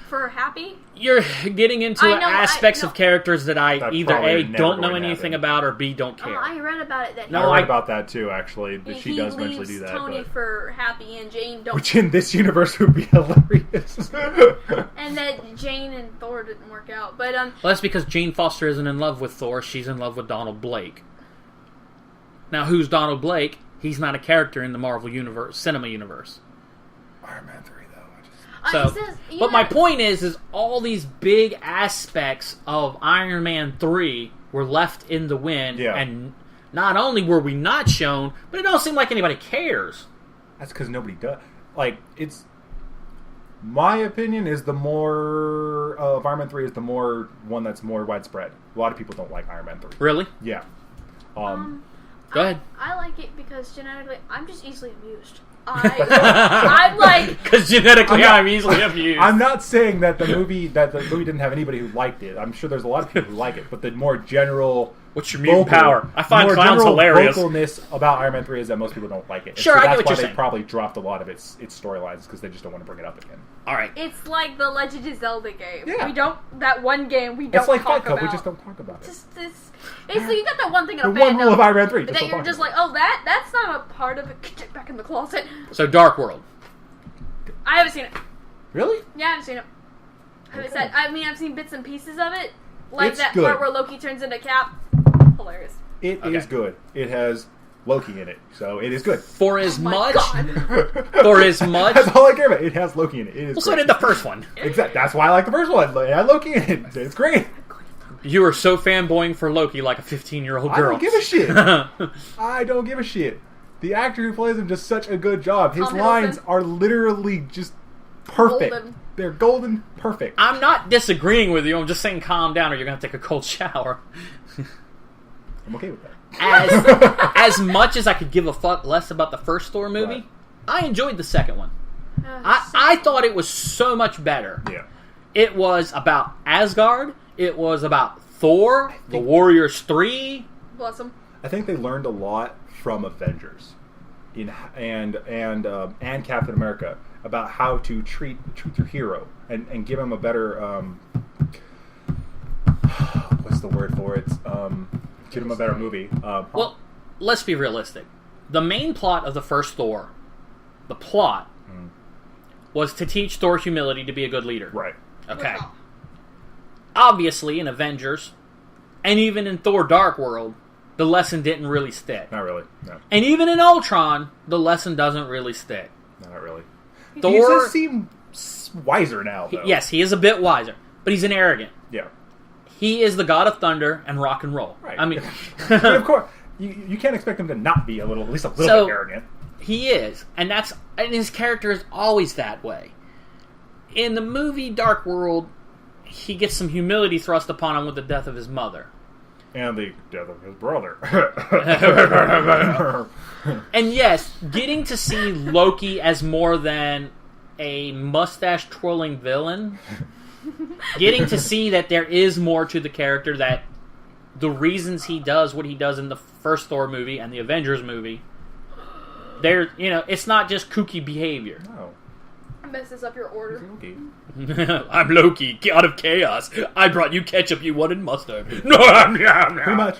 for Happy? You're getting into aspects of characters that I either A, don't know anything about, or B, don't care. I read about it. I read about that too, actually. That she does eventually do that. Tony for Happy and Jane don't. Which in this universe would be hilarious. And that Jane and Thor didn't work out. But well, that's because Jane Foster isn't in love with Thor. She's in love with Donald Blake. Now, who's Donald Blake? He's not a character in the Marvel universe, cinema universe. Iron Man 3, though. But my point is all these big aspects of Iron Man 3 were left in the wind, and not only were we not shown, but it don't seem like anybody cares. That's because nobody does. Like, it's... My opinion is the more... Iron Man 3 is the more one that's more widespread. A lot of people don't like Iron Man 3. Really? Yeah. Go ahead. I like it because genetically, I'm just easily amused. I'm like... Because genetically, I'm easily amused. I'm not saying that the movie didn't have anybody who liked it. I'm sure there's a lot of people who like it, but the more general... What's your mutant power? I find clowns hilarious. The vocalness about Iron Man 3 is that most people don't like it. Sure, I get what you're saying. That's why they probably dropped a lot of its storylines, because they just don't want to bring it up again. All right. It's like the Legend of Zelda game. Yeah. That one game we don't talk about. It's like Fight Club, we just don't talk about it. Basically, you got that one thing in a fandom. The one rule of Iron Man 3. That you're just like, oh, that's not a part of it. Get back in the closet. So, Dark World. I haven't seen it. Really? Yeah, I haven't seen it. Okay. I've seen bits and pieces of it. Like it's that good. Part where Loki turns into Cap. Hilarious. It is good. It has Loki in it, so it is good. For as much... That's all I care about. It has Loki in it. It is so did the first one. Exactly. That's why I like the first one. It had Loki in it. It's great. You were so fanboying for Loki like a 15-year-old girl. I don't give a shit. I don't give a shit. The actor who plays him does such a good job. His lines are literally just perfect. Golden. They're golden perfect. I'm not disagreeing with you. I'm just saying calm down or you're going to take a cold shower. I'm okay with that. As much as I could give a fuck less about the first Thor movie, right. I enjoyed the second one. I thought it was so much better. Yeah. It was about Asgard. It was about Thor, the Warriors 3. Bless them. I think they learned a lot from Avengers and Captain America about how to treat your hero and give him a better what's the word for it? Give him a better movie. Well, let's be realistic. The main plot of the first Thor, the plot, was to teach Thor humility to be a good leader. Right. Okay. Obviously, in Avengers, and even in Thor Dark World, the lesson didn't really stick. Not really, no. And even in Ultron, the lesson doesn't really stick. Not really. Thor... He does seem wiser now, though. Yes, he is a bit wiser, but he's an arrogant. Yeah. He is the god of thunder and rock and roll. Right. I mean... but of course, you can't expect him to not be at least a little bit arrogant. He is, and his character is always that way. In the movie Dark World, he gets some humility thrust upon him with the death of his mother. And the death of his brother. And yes, getting to see Loki as more than a mustache-twirling villain, getting to see that there is more to the character, that the reasons he does what he does in the first Thor movie and the Avengers movie, it's not just kooky behavior. No. Messes up your order. I'm Loki, god of chaos. I brought you ketchup you wanted mustard. Pretty much.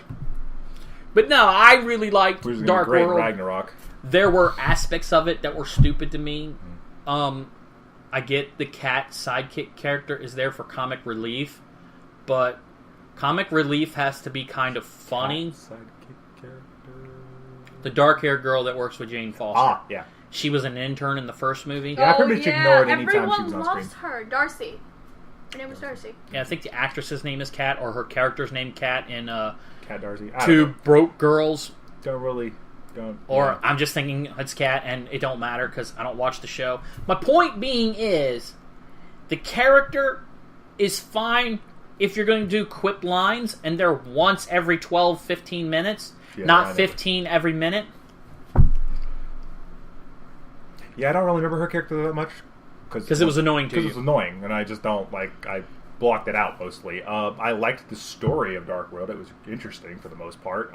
But no, I really liked Dark World. Ragnarok. There were aspects of it that were stupid to me. I get the cat sidekick character is there for comic relief, but comic relief has to be kind of funny. Sidekick character. The dark-haired girl that works with Jane Foster. Ah, yeah. She was an intern in the first movie. Yeah, I pretty much ignored any time she was on Everyone loves her. Darcy. Her name was Darcy. Yeah, I think the actress's name is Kat, or her character's name Kat in Kat Darcy. Two Broke Girls. Or I'm just thinking it's Kat, and it don't matter because I don't watch the show. My point being is, the character is fine if you're going to do quip lines, and they're once every 12, 15 minutes, not 15 every minute. Yeah, I don't really remember her character that much. Because it was annoying to you. Because it was annoying, and I just don't, I blocked it out mostly. I liked the story of Dark World. It was interesting for the most part.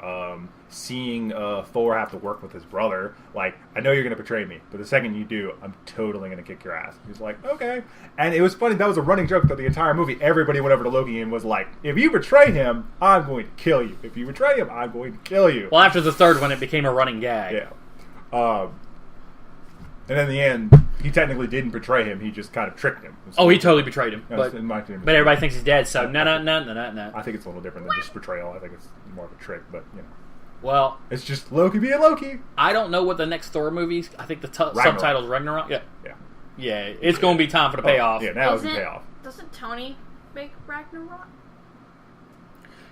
Seeing Thor have to work with his brother, like, I know you're going to betray me, but the second you do, I'm totally going to kick your ass. He's like, okay. And it was funny, that was a running joke throughout the entire movie. Everybody went over to Loki and was like, if you betray him, I'm going to kill you. If you betray him, I'm going to kill you. Well, after the third one, it became a running gag. Yeah. And in the end, he technically didn't betray him. He just kind of tricked him. Oh, he totally betrayed him. But everybody thinks he's dead, so no. I think it's a little different than just betrayal. I think it's more of a trick, but, you know. Well, it's just Loki being Loki. I don't know what the next Thor movie's. I think the subtitle's Ragnarok. Yeah. It's going to be time for the payoff. Yeah, now it's the payoff. Doesn't Tony make Ragnarok?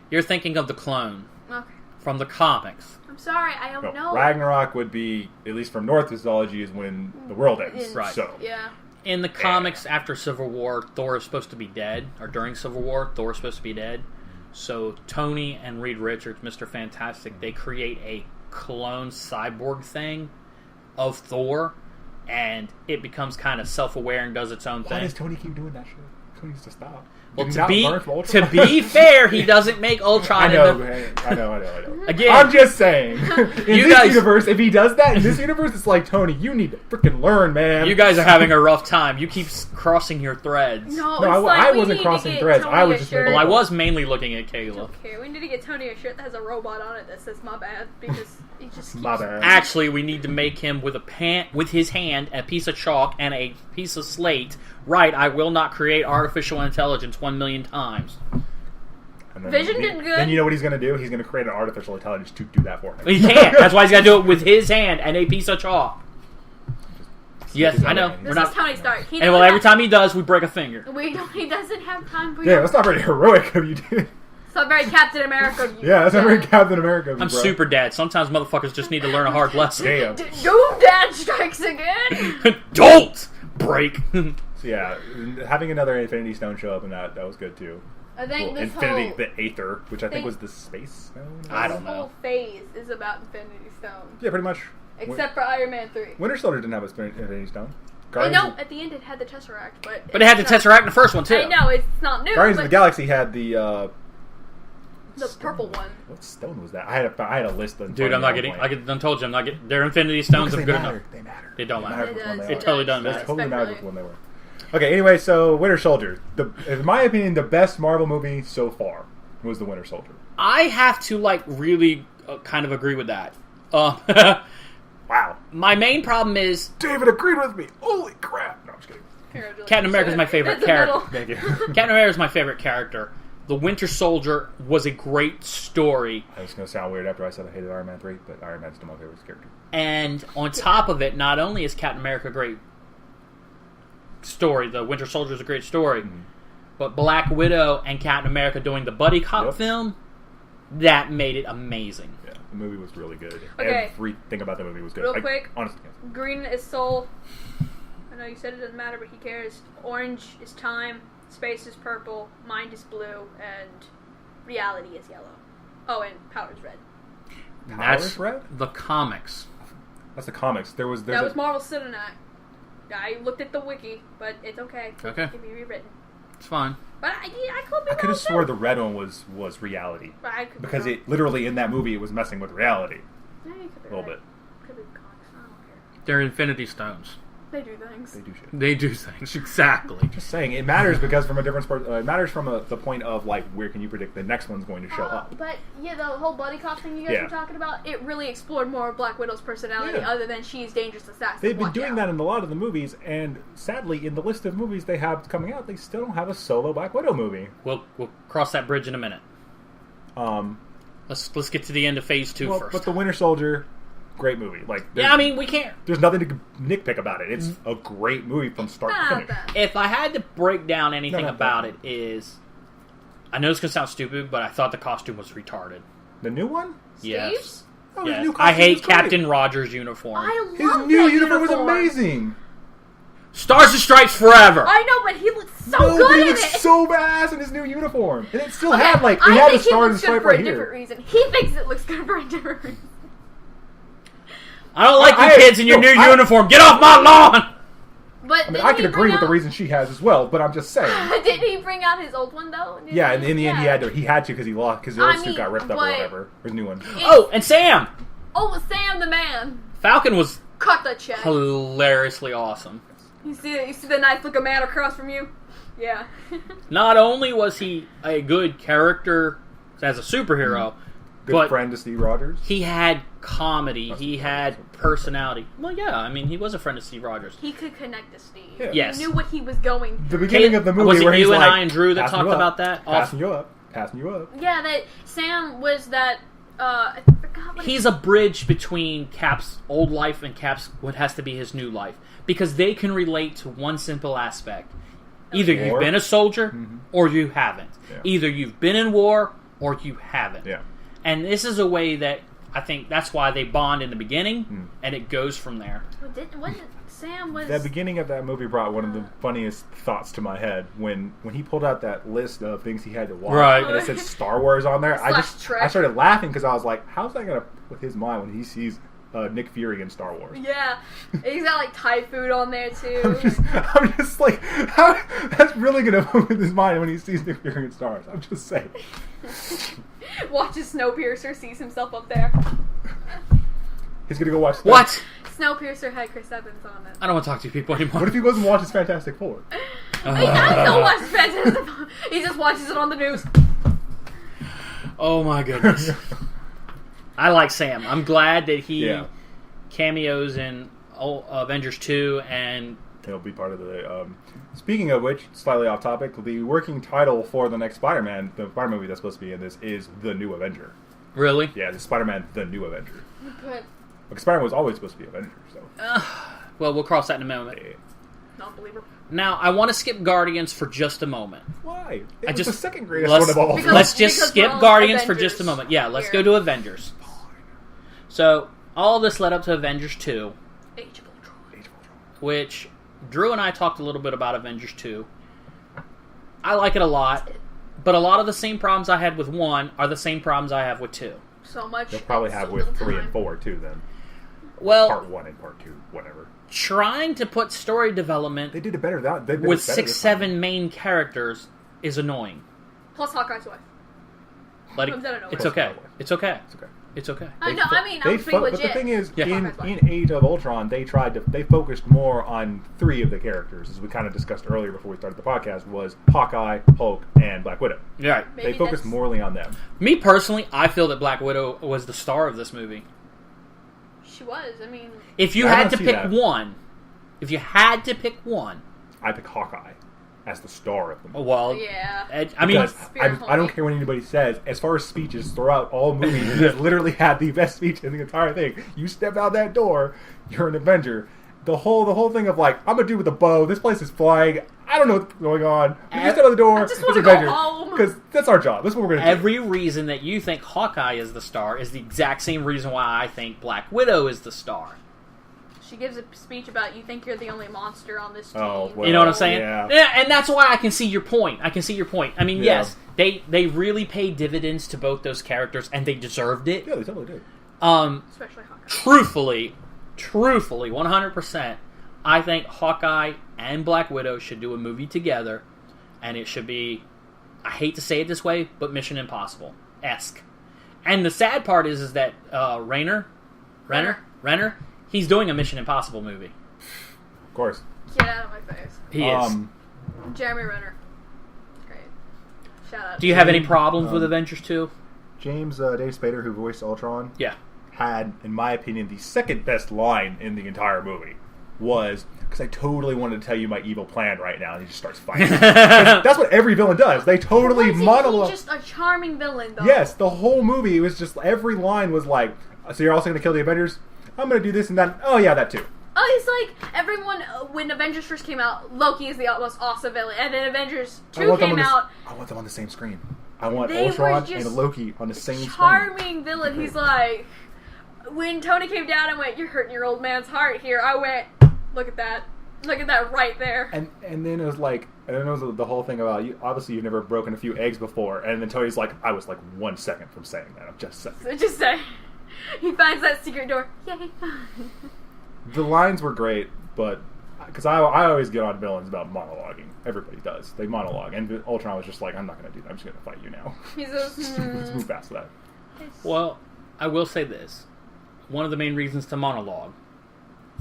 You're thinking of the clone. Okay. From the comics. I'm sorry, I don't know. Ragnarok would be, at least from Norse mythology, is when the world ends. Right. So. Yeah. In the comics, after Civil War, Thor is supposed to be dead. Or during Civil War, Thor is supposed to be dead. So Tony and Reed Richards, Mr. Fantastic, they create a clone cyborg thing of Thor, and it becomes kind of self-aware and does its own thing. Why does Tony keep doing that shit? Tony needs to stop. Well, to be fair, he doesn't make Ultron. I know. Again, I'm just saying. In this universe, if he does that in this universe, it's like, Tony, you need to freaking learn, man. You guys are having a rough time. You keep crossing your threads. No, I wasn't crossing threads. I was just. Well, I was mainly looking at Kayla. Okay, we need to get Tony a shirt that has a robot on it that says "my bad" because he just. My bad. Actually, we need to make him with his hand, a piece of chalk, and a piece of slate. Right, I will not create artificial intelligence 1,000,000 times. Vision did good. Then you know what he's going to do? He's going to create an artificial intelligence to do that for him. He can't. That's why he's got to do it with his hand and a piece of chalk. Yes, I know. This is Tony Stark. And every time he does, we break a finger. He doesn't have time for that's not very heroic of you, dude. It's not very Captain America of you. Yeah, that's not very Captain America of you, I'm super dad. Sometimes motherfuckers just need to learn a hard lesson. Damn. Doom Dad strikes again. Don't break. So yeah, having another Infinity Stone show up and that was good too. I think this Infinity, the Aether, which I think was the Space Stone. I don't know. This whole phase is about Infinity Stone. Yeah, pretty much. Except for Iron Man 3. Winter Soldier didn't have a Infinity Stone. I know, at the end it had the Tesseract, but it had the Tesseract in the first one too. I know, it's not new. Guardians of the Galaxy had the purple one. What stone was that? I had a list. Dude, I'm not getting. I told you, I'm not getting. Their Infinity Stones are good enough. They matter. They don't matter. It totally doesn't matter. It totally matters when they were. Okay, anyway, so Winter Soldier. In my opinion, the best Marvel movie so far was The Winter Soldier. I have to, really kind of agree with that. Wow. My main problem is... David agreed with me! Holy crap! No, I'm just kidding. Captain America's my favorite character. Thank you. Captain America's my favorite character. The Winter Soldier was a great story. It's going to sound weird after I said I hated Iron Man 3, but Iron Man's still my favorite character. And on top of it, not only is Captain America a great story, the Winter Soldier is a great story, but Black Widow and Captain America doing the buddy cop film, that made it amazing. Yeah, the movie was really good. Okay. Everything about the movie was good. Real quick, honestly. Green is soul. I know you said it doesn't matter, but he cares. Orange is time. Space is purple. Mind is blue. And reality is yellow. Oh, and powder's red. That's red? The comics. That's the comics. That was Marvel Cinematic. I looked at the wiki, but it's okay. Okay. It can be rewritten. It's fine. But I could be. I could have swore the red one was reality. Because it literally in that movie it was messing with reality. Yeah, you could be a little bit. Could be comics. I don't care. They're Infinity Stones. They do things. They do shit. They do things, exactly. Just saying, it matters because from a different it matters from the point of where can you predict the next one's going to show up. But yeah, the whole buddy cop thing you guys were talking about, it really explored more of Black Widow's personality other than she's dangerous assassin. They've been doing that in a lot of the movies, and sadly, in the list of movies they have coming out, they still don't have a solo Black Widow movie. We'll cross that bridge in a minute. Let's get to the end of Phase 2 first. But the Winter Soldier, great movie. We can't. There's nothing to nitpick about it. It's a great movie from start to finish. If I had to break down anything about it, I know it's gonna sound stupid, but I thought the costume was retarded. The new one? Yes. Oh, yes. His new I hate Captain Rogers' uniform. His new uniform was amazing. Stars and Stripes forever. I know, but he looks so good in it. He looks so badass in his new uniform, and it still had it had a star and stripe right here. For a different reason. He thinks it looks good for a different reason. I don't like you kids in your new uniform. Get off my lawn! But I mean, I can agree with the reason she has as well, but I'm just saying. Did he bring out his old one though? Yeah, in the end he had to because he lost because the old suit got ripped up or whatever. Or his new one. Oh, and Sam. Oh, Sam the man. Falcon was cut the check. Hilariously awesome. You see the nice looking man across from you? Yeah. Not only was he a good character as a superhero, good friend to Steve Rogers. He had comedy. He had personality. Well, yeah, I mean, he was a friend of Steve Rogers. He could connect to Steve. Yeah. Yes. He knew what he was going through. The beginning of the movie was it where you he's and like, I and Drew that talked about that? Passing you up. Yeah, that Sam was that. I forgot what he's a bridge between Cap's old life and Cap's what has to be his new life because they can relate to one simple aspect. Either you've been a soldier or you haven't. Yeah. Either you've been in war or you haven't. Yeah. And this is a way that I think that's why they bond in the beginning, and it goes from there. Sam was... The beginning of that movie brought one of the funniest thoughts to my head when he pulled out that list of things he had to watch, right. and it said Star Wars on there. I started laughing because I was like, how's that going to with his mind when he sees Nick Fury in Star Wars? Yeah, he's got like Thai food on there too. I'm just like, how that's really going to put with his mind when he sees Nick Fury in Star Wars. I'm just saying. Watches Snowpiercer, sees himself up there. He's gonna go watch. What? Snowpiercer had Chris Evans on it. I don't want to talk to you people anymore. What if he goes and watches Fantastic Four? He doesn't watch Fantastic Four. He just watches it on the news. Oh my goodness. I like Sam. I'm glad that he cameos in Avengers 2 and he'll be part of the... speaking of which, slightly off topic, the working title for the next Spider-Man, the Spider movie that's supposed to be in this, is The New Avenger. Really? Yeah, it's Spider-Man The New Avenger. But Because Spider-Man was always supposed to be Avenger, so... well, we'll cross that in a moment. not believer. Now, I want to skip Guardians for just a moment. Why? It was the second greatest one of all. Let's just skip Guardians for just a moment. Yeah, let's go to Avengers. So, all this led up to Avengers 2. Age of Ultron. Which, Drew and I talked a little bit about Avengers 2. I like it a lot, but a lot of the same problems I had with 1 are the same problems I have with 2. So much. You'll probably have with 3 and 4 too, then. Well, part 1 and part 2, whatever. Trying to put story development they did it better with 6-7 main characters is annoying. Plus Hawkeye's wife. It's okay. It's okay. It's okay. I know. I mean, I'm being legit. But the thing is, in Age of Ultron, they focused more on 3 of the characters, as we kind of discussed earlier before we started the podcast, was Hawkeye, Hulk, and Black Widow. Right. They focused morely on them. Me personally, I feel that Black Widow was the star of this movie. She was. I mean, if you had to pick one, I'd pick Hawkeye as the star of the movie. Well, yeah. I mean, I don't care what anybody says. As far as speeches throughout all movies, he has literally had the best speech in the entire thing. You step out that door, you're an Avenger. The whole thing of like, I'm a dude with a bow. This place is flying. I don't know what's going on. You step out the door. I just want to go home because that's our job. That's what we're going to do. Every reason that you think Hawkeye is the star is the exact same reason why I think Black Widow is the star. She gives a speech about you think you're the only monster on this team. Oh, well, you know what I'm saying? Yeah, and that's why I can see your point. I mean, yes, they really paid dividends to both those characters, and they deserved it. Yeah, they totally did. Especially Hawkeye. Truthfully, 100%, I think Hawkeye and Black Widow should do a movie together, and it should be, I hate to say it this way, but Mission Impossible-esque. And the sad part is that Renner, he's doing a Mission Impossible movie. Of course. Get out of my face. He is. Jeremy Renner. Great. Shout out. Do you have any problems with Avengers 2? James Dave Spader, who voiced Ultron, had, in my opinion, the second best line in the entire movie. Was, because I totally wanted to tell you my evil plan right now, and he just starts fighting. That's what every villain does. They totally monologue. He's just a charming villain, though. Yes, the whole movie, it was just, every line was like, so you're also going to kill the Avengers? I'm going to do this and that. Oh, yeah, that too. Oh, it's like everyone, when Avengers first came out, Loki is the most awesome villain. And then Avengers 2 came out. I want them on the same screen. I want Ultron and Loki on the same screen. Charming villain. He's like, when Tony came down and went, you're hurting your old man's heart here, I went, look at that. Look at that right there. And then it was like, and then it was the whole thing about, obviously you've never broken a few eggs before. And then Tony's like, I was like 1 second from saying that. I'm just saying. So just say. He finds that secret door. Yay. The lines were great, but because I always get on villains about monologuing. Everybody does. They monologue, and Ultron was just like, I'm not going to do that. I'm just going to fight you now. Let's move past that. Well, I will say this: one of the main reasons to monologue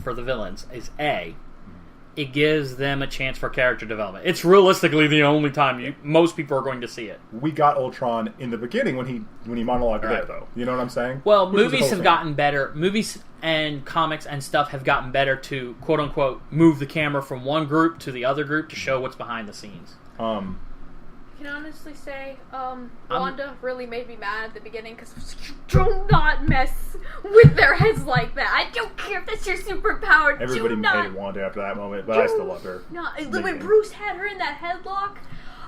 for the villains is it gives them a chance for character development. It's realistically the only time most people are going to see it. We got Ultron in the beginning when he monologued there, though. You know what I'm saying? Well, movies have gotten better. Movies and comics and stuff have gotten better to, quote unquote, move the camera from one group to the other group to show what's behind the scenes. I can honestly say, Wanda really made me mad at the beginning because do not mess with their heads like that. I don't care if that's your superpower. Everybody hated Wanda after that moment, but I still loved her. When Bruce had her in that headlock,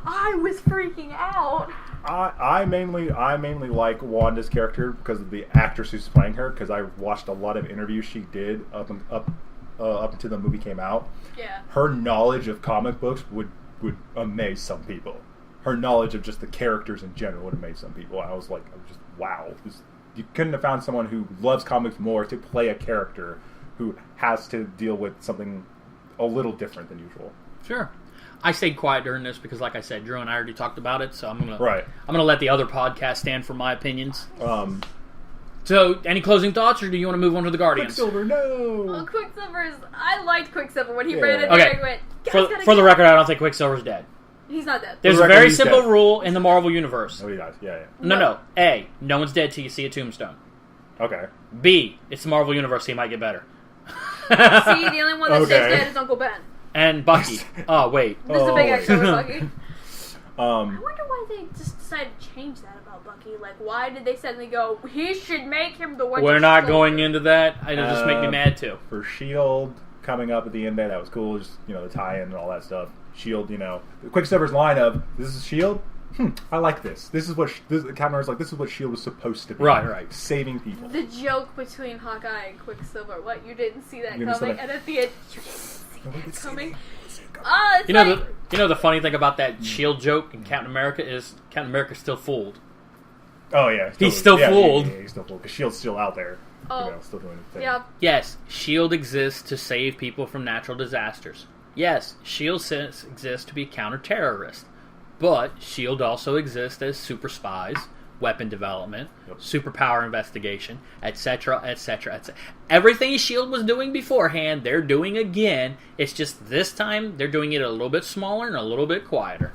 I was freaking out. I mainly like Wanda's character because of the actress who's playing her. Because I watched a lot of interviews she did up until the movie came out. Yeah. Her knowledge of comic books would amaze some people. Her knowledge of just the characters in general would amaze some people. I was just wow. You couldn't have found someone who loves comics more to play a character who has to deal with something a little different than usual. Sure. I stayed quiet during this because, like I said, Drew and I already talked about it, so I'm gonna let the other podcast stand for my opinions. So, any closing thoughts, or do you want to move on to the Guardians? Quicksilver, no. Well, I liked Quicksilver when he ran in there. Okay. And went, for the record, I don't think Quicksilver's dead. He's not dead. There's a very simple rule in the Marvel Universe. Oh, he dies. Yeah. No. A, no one's dead till you see a tombstone. Okay. B, it's the Marvel Universe, so he might get better. See, the only one that stays dead is Uncle Ben. And Bucky. Oh, wait. This is a big extra with Bucky. I wonder why they just decided to change that about Bucky. Like, why did they suddenly go, he should make him the one? We're not going into that. It'll just make me mad, too. For S.H.I.E.L.D. coming up at the end there, that was cool. Just, the tie-in and all that stuff. S.H.I.E.L.D., Quicksilver's line of, this is S.H.I.E.L.D.? I like this. This is what Captain America's like. This is what S.H.I.E.L.D. was supposed to be. Right. Saving people. The joke between Hawkeye and Quicksilver. What, you didn't see that coming? And at the end, you didn't see that coming? The funny thing about that S.H.I.E.L.D. joke in Captain America is Captain America's still fooled. Oh, yeah. He's still fooled. Yeah, he's still fooled. Because S.H.I.E.L.D.'s still out there. Still doing its thing. Yeah. Yes, S.H.I.E.L.D. exists to save people from natural disasters. Yes, S.H.I.E.L.D. exists to be counter-terrorist. But S.H.I.E.L.D. also exists as super spies, weapon development, superpower investigation, etc., etc., etc. Everything S.H.I.E.L.D. was doing beforehand, they're doing again. It's just this time they're doing it a little bit smaller and a little bit quieter.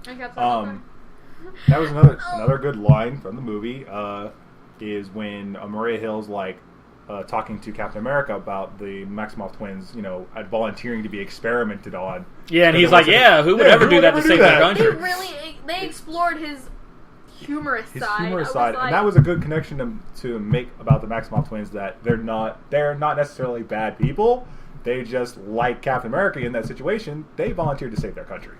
That was another good line from the movie. Is when Maria Hill's talking to Captain America about the Maximoff twins, volunteering to be experimented on. Yeah, and he's like, who would ever do that to save their country? They explored his humorous side. And that was a good connection to make about the Maximoff twins, that they're not necessarily bad people. They just, like Captain America in that situation, they volunteered to save their country.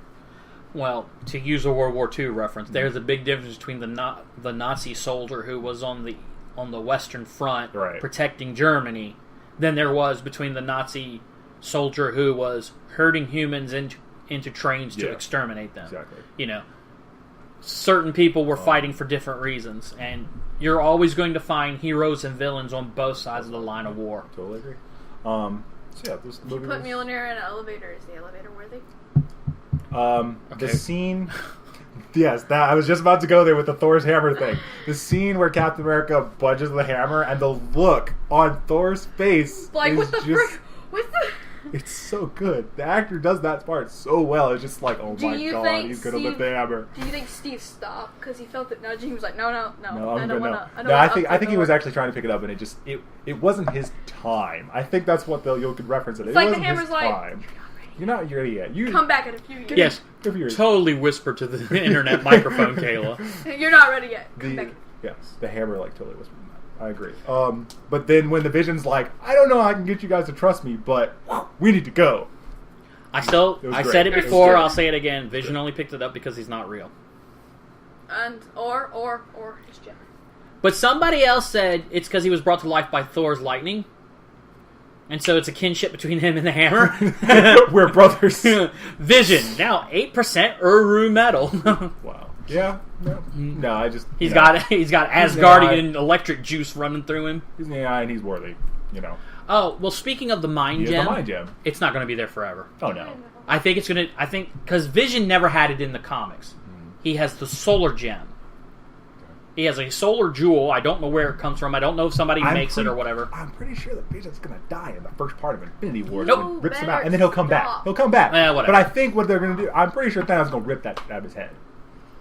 Well, to use a World War II reference, there's a big difference between the Nazi soldier who was on the Western Front protecting Germany than there was between the Nazi soldier who was herding humans into trains to exterminate them. Exactly. Certain people were fighting for different reasons, and you're always going to find heroes and villains on both sides of the line of war. Totally agree. This movie. If you put Mjolnir in an elevator, is the elevator worthy? The scene. Yes, I was just about to go there with the Thor's hammer thing. The scene where Captain America punches the hammer and the look on Thor's face. What the frick? What the? It's so good. The actor does that part so well. It's just like, oh my god, he's gonna lift the hammer. Do you think Steve stopped because he felt it nudging? He was like, no, I don't want to. No, I think he was actually trying to pick it up, and it wasn't his time. I think that's what you could reference it. It wasn't his time. You're not ready yet. You come back in a few years. Yes, totally whisper to the internet microphone, Kayla. You're not ready yet. Come back. Yes, the hammer totally whispered that. I agree. But then when the Vision's like, I don't know how I can get you guys to trust me, but we need to go. I said it before. I'll say it again. Vision only picked it up because he's not real. And or his gender. But somebody else said it's because he was brought to life by Thor's lightning. And so it's a kinship between him and the hammer. We're brothers. Vision, now 8% Uru metal. Wow. Yeah. No, I just... He's got Asgardian electric juice running through him. He's in the eye and he's worthy, Oh, well, speaking of the Mind Gem, it's not going to be there forever. Oh, no. I think it's going to... because Vision never had it in the comics. He has the Solar Gem. He has a solar jewel. I don't know where it comes from. I don't know if somebody makes it or whatever. I'm pretty sure that Vision's going to die in the first part of Infinity War. Nope. Rips him out, and then he'll come back. He'll come back. Whatever. But I think what they're going to do... I'm pretty sure Thanos is going to rip that out of his head.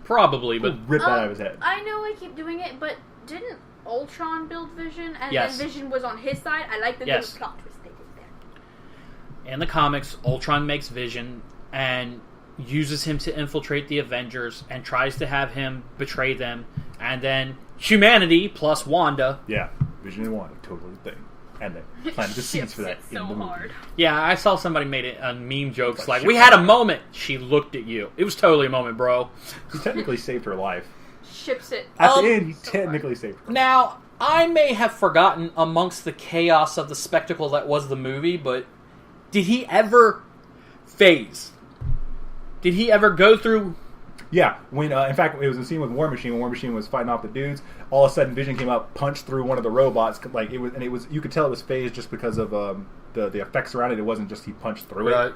Probably, but... Rip that out of his head. I know I keep doing it, but didn't Ultron build Vision? And yes. then Vision was on his side? I like that there was plot twist they did there. In the comics, Ultron makes Vision and uses him to infiltrate the Avengers and tries to have him betray them. And then humanity plus Wanda. Yeah, Vision and Wanda, totally thing. And they planted the seeds for that in the movie. Yeah, I saw somebody made it on meme jokes like, we had a moment. She looked at you. It was totally a moment, bro. He technically saved her life. Ships it. At the end, he technically saved her. Now, I may have forgotten amongst the chaos of the spectacle that was the movie, but did he ever phase? Did he ever go through... Yeah, when in fact it was a scene with War Machine when War Machine was fighting off the dudes. All of a sudden, Vision came up, punched through one of the robots. Like it was you could tell it was phased just because of the effects around it. It wasn't just he punched through it.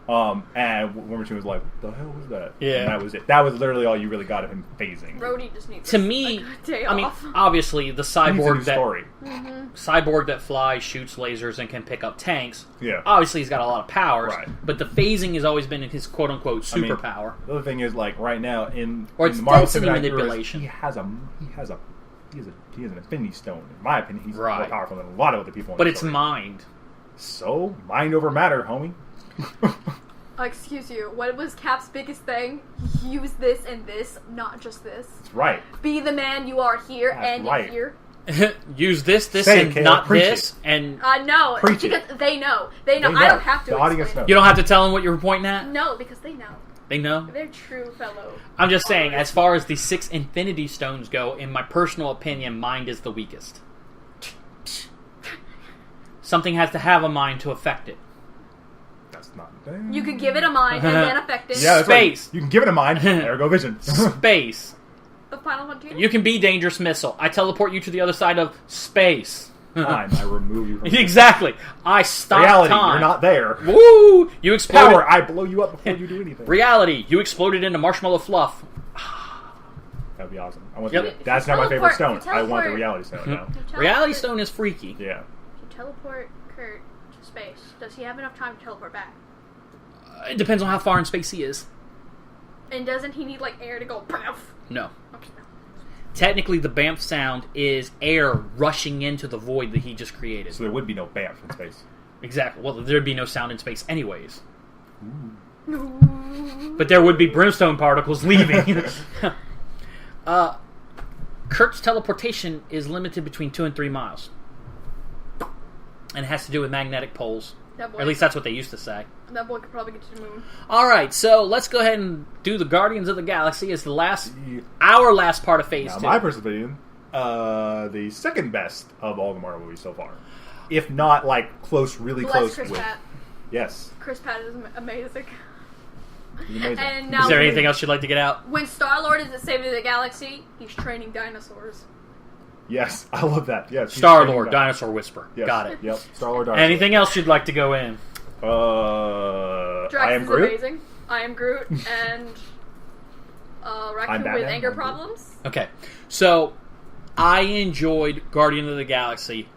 And War Machine was like, "What the hell was that?" Yeah, and that was it. That was literally all you really got of him phasing. Rhodey just needs to me. a day I mean, off. obviously the cyborg Mm-hmm. cyborg that flies, shoots lasers, and can pick up tanks. Yeah, obviously he's got a lot of powers. Right. But the phasing has always been his quote unquote superpower. The other thing is like right now in it's the Marvel density Cinematic manipulation. Universe, he has an Infinity Stone. In my opinion, he's more right. powerful than a lot of other people. But it's mind. So mind over matter, homie. Excuse you, what was Cap's biggest thing? Use this and this, not just this. That's right. Be the man you are here and right. here. Use this, Say and it, Kayla, not preach this, it. and no, preach because it. they know. I don't have to. The audience knows. You don't have to tell them what you were pointing at. No, because they know. They know. They're true fellow. I'm just saying, as far as the 6 Infinity Stones go, in my personal opinion, mind is the weakest. Something has to have a mind to affect it. That's not. You could give it a mind and then affect it. Yeah, that's Space. Right. You can give it a mind. There go Vision. Space. The final one too. You can be Dangerous Missile. I teleport you to the other side of space. Time. I remove you from exactly. I stop reality. time. You're not there. Woo! You exploded. Power. I blow you up before you do anything. Reality. You exploded into marshmallow fluff. That'd be awesome. I want that's not my favorite stone. I want the reality stone now. Reality stone is freaky. Yeah. To teleport Kurt to space, does he have enough time to teleport back? It depends on how far in space he is. And doesn't he need like air to go? Bamf? No. Okay. Technically, the BAMF sound is air rushing into the void that he just created. So there would be no BAMF in space. Exactly. Well, there'd be no sound in space anyways. Ooh. But there would be brimstone particles leaving. Kurt's teleportation is limited between 2 and 3 miles. And it has to do with magnetic poles. Or at least that's what they used to say. That boy could probably get to the moon. Alright, so let's go ahead and do the Guardians of the Galaxy as our last part of Phase 2. My personal opinion, the second best of all the Marvel movies so far. If not, like, really close Chris with. Pratt. Yes. Chris Pratt is amazing. He's amazing. And now is there anything else you'd like to get out? When Star-Lord is at Saving the Galaxy, he's training dinosaurs. Yes, I love that. Yes, Star-Lord, Dinosaur Whisper. Yes. Got it. Yep, Star-Lord, Dinosaur. Anything else you'd like to go in? Drax I am is Groot. amazing. I am Groot and Raccoon with anger problems. Okay, so I enjoyed Guardian of the Galaxy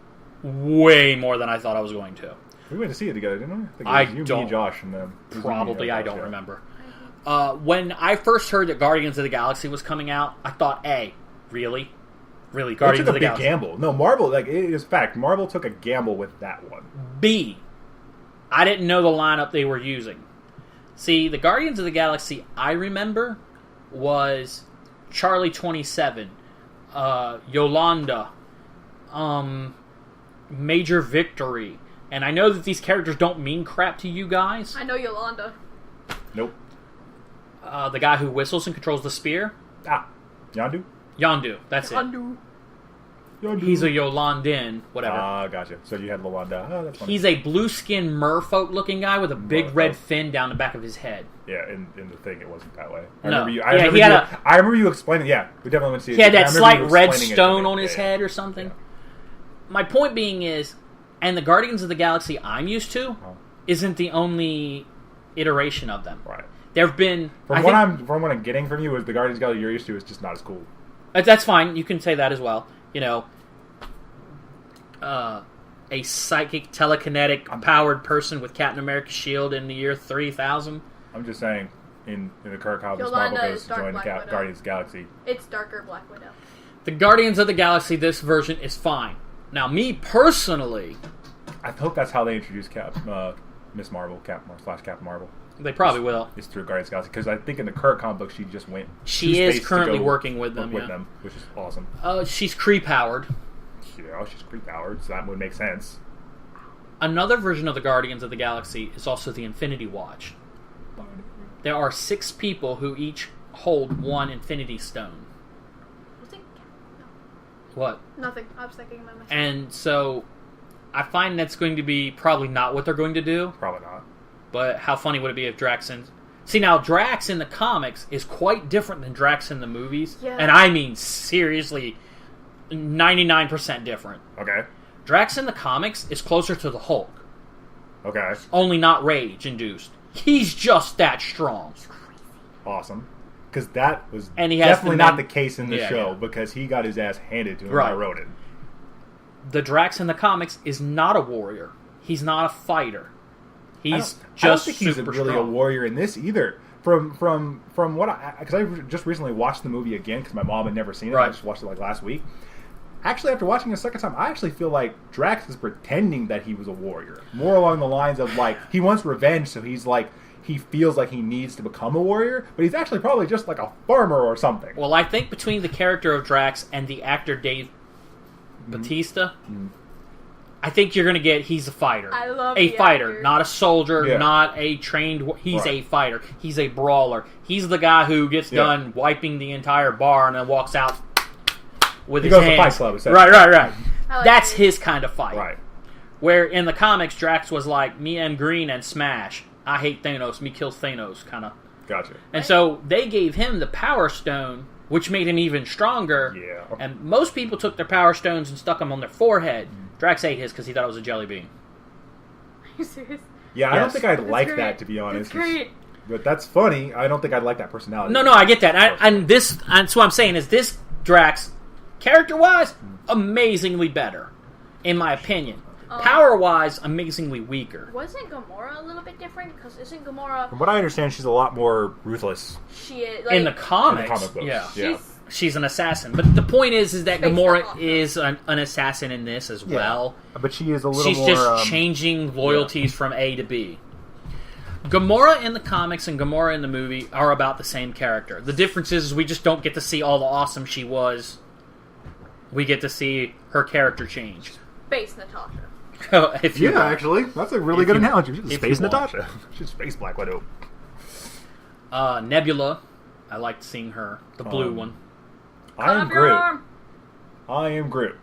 way more than I thought I was going to. We went to see it together, didn't we? I think it was don't. Me, Josh, and them. Probably, I don't remember. When I first heard that Guardians of the Galaxy was coming out, I thought, A, really? Really, Guardians of the Galaxy? They took a big gamble. No, Marvel, like, it is fact, Marvel took a gamble with that one. B, I didn't know the lineup they were using. See, the Guardians of the Galaxy I remember was Charlie 27, Yolanda, Major Victory, and I know that these characters don't mean crap to you guys. I know Yolanda. Nope. The guy who whistles and controls the spear. Yondu? Yondu, that's Yondu. Yondu. He's a Yolandan, whatever. Gotcha. So you had Yolanda. Oh, that's funny. He's a blue-skinned merfolk-looking guy with a big red fin down the back of his head. Yeah, in the thing, it wasn't that way. No. I remember you explaining. Yeah, we definitely went to see it. He had that slight red stone on his head or something. Yeah. My point being is, And the Guardians of the Galaxy I'm used to isn't the only iteration of them. Right. There have been... From what I'm getting from you is the Guardians of the Galaxy you're used to is just not as cool. That's fine. You can say that as well. You know, a psychic, telekinetic, powered person with Captain America's shield in the year 3000. I'm just saying, in the current comics, Marvel goes to join the Guardians of the Galaxy. It's darker Black Widow. The Guardians of the Galaxy, this version is fine. Now, me personally... I hope that's how they introduce Miss Marvel, Captain Marvel. They probably will. It's through Guardians of the Galaxy, because I think in the current comic book she just went... She is currently working with them, which is awesome. She's Kree-powered. Yeah, she's Kree-powered, so that would make sense. Another version of the Guardians of the Galaxy is also the Infinity Watch. There are 6 people who each hold one Infinity Stone. What? Nothing. I was thinking about myself. And so, I find that's going to be probably not what they're going to do. Probably not. But how funny would it be if Drax in... See, now, Drax in the comics is quite different than Drax in the movies. Yeah. And I mean, seriously, 99% different. Okay. Drax in the comics is closer to the Hulk. Okay. Only not rage-induced. He's just that strong. Awesome. Because that was definitely not the case in the show, because he got his ass handed to him by Ronan. The Drax in the comics is not a warrior. He's not a fighter. He's I don't think super he's really strong. a warrior in this either. From what because I just recently watched the movie again because my mom had never seen it. I just watched it like last week. Actually, after watching it a second time, I actually feel like Drax is pretending that he was a warrior. More along the lines of like he wants revenge, so he's like he feels like he needs to become a warrior, but he's actually probably just like a farmer or something. Well, I think between the character of Drax and the actor Dave Bautista, I think you're going to get he's a fighter. I love a fighter, actor. not a soldier, not a trained... He's a fighter. He's a brawler. He's the guy who gets done wiping the entire bar and then walks out with his hands. He goes to Fight Club. Right. Like that's his kind of fight. Right. Where in the comics, Drax was like, me am green and smash. I hate Thanos. Me kills Thanos, kind of. Gotcha. And so they gave him the Power Stone, which made him even stronger. Yeah. And most people took their Power Stones and stuck them on their forehead. Drax ate his because he thought it was a jelly bean. Are you serious? Yeah, I don't think I'd like that, to be honest. It's great. But that's funny. I don't think I'd like that personality. No, I get that. And so what I'm saying is this Drax, character-wise, amazingly better, in my opinion. Power-wise, amazingly weaker. Wasn't Gamora a little bit different? Because isn't Gamora... From what I understand, she's a lot more ruthless. She is. In the comics, she's an assassin. But the point is that Gamora is an assassin in this as well. But she is a little more... She's just changing loyalties from A to B. Gamora in the comics and Gamora in the movie are about the same character. The difference is we just don't get to see all the awesome she was. We get to see her character change. Space Natasha. Actually, that's a really good analogy. She's Space Natasha. She's Space Black Widow. Nebula, I liked seeing her, the blue one. I am Groot. I am Groot.